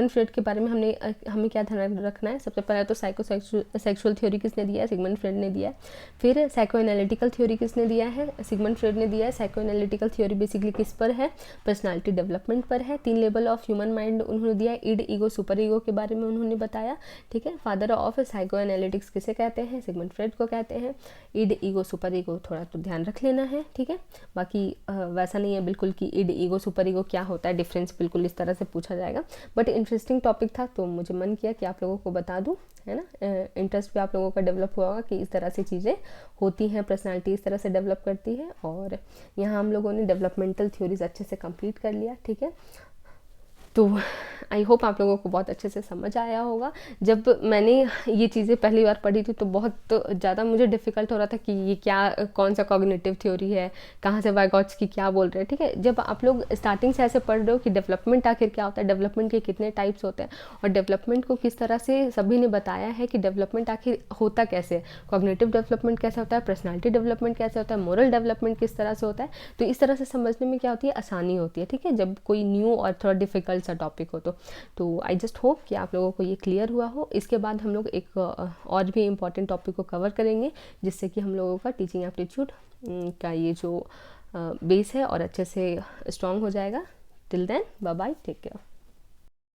फ्रॉइड के बारे में हमें क्या ध्यान रखना है। सबसे पहले तो सेक्सुअल थ्योरी किसने दिया है, सिगमंड फ्रॉइड ने दिया है। फिर साइको एनालिटिकल थ्योरी किसने दिया है, सिगमंड फ्रॉइड ने दिया है। साइको एनालिटिकल थ्योरी बेसिकली किस पर है, पर्सनालिटी डेवलपमेंट पर है। 3 लेवल ऑफ ह्यूमन माइंड उन्होंने दिया है, ईड, ईगो, सुपर ईगो के बारे में उन्होंने बताया, ठीक है। फादर ऑफ साइको एनालिटिक्स किसे कहते हैं, सिगमंड फ्रॉइड को कहते हैं। ईड, ईगो, सुपर ईगो थोड़ा तो ध्यान रख लेना है, ठीक है। बाकी वैसा नहीं है बिल्कुल कि ईड, ईगो, सुपर ईगो क्या होता है, डिफरेंस बिल्कुल इस तरह से पूछा जाएगा, बट इंटरेस्टिंग टॉपिक था तो मुझे मन किया कि आप लोगों को बता दूं, है ना। इंटरेस्ट भी आप लोगों का डेवलप हुआ होगा कि इस तरह से चीज़ें होती हैं, पर्सनालिटी इस तरह से डेवलप करती है। और यहाँ हम लोगों ने डेवलपमेंटल थ्योरीज अच्छे से कंप्लीट कर लिया, ठीक है। तो आई होप आप लोगों को बहुत अच्छे से समझ आया होगा। जब मैंने ये चीज़ें पहली बार पढ़ी थी तो बहुत ज़्यादा मुझे डिफ़िकल्ट हो रहा था कि ये क्या, कौन सा कॉग्निटिव थ्योरी है, कहाँ से वाइगॉट्स्की क्या बोल रहे हैं, ठीक है। जब आप लोग स्टार्टिंग से ऐसे पढ़ रहे हो कि डेवलपमेंट आखिर क्या होता है, डेवलपमेंट के कितने टाइप्स होते हैं और डेवलपमेंट को किस तरह से सभी ने बताया है कि डेवलपमेंट आखिर होता कैसे है, कॉग्निटिव डेवलपमेंट कैसे होता है, पर्सनालिटी डेवलपमेंट कैसे होता है, मोरल डेवलपमेंट किस तरह से होता है, तो इस तरह से समझने में क्या होती है, आसानी होती है, ठीक है, जब कोई न्यू और थोड़ा डिफ़िकल्ट सा टॉपिक हो तो आई जस्ट होप कि आप लोगों को ये क्लियर हुआ हो। इसके बाद हम लोग एक और भी इम्पॉर्टेंट टॉपिक को कवर करेंगे जिससे कि हम लोगों का टीचिंग एप्टीट्यूड का ये जो बेस है और अच्छे से स्ट्रॉन्ग हो जाएगा। Till then bye bye, take care.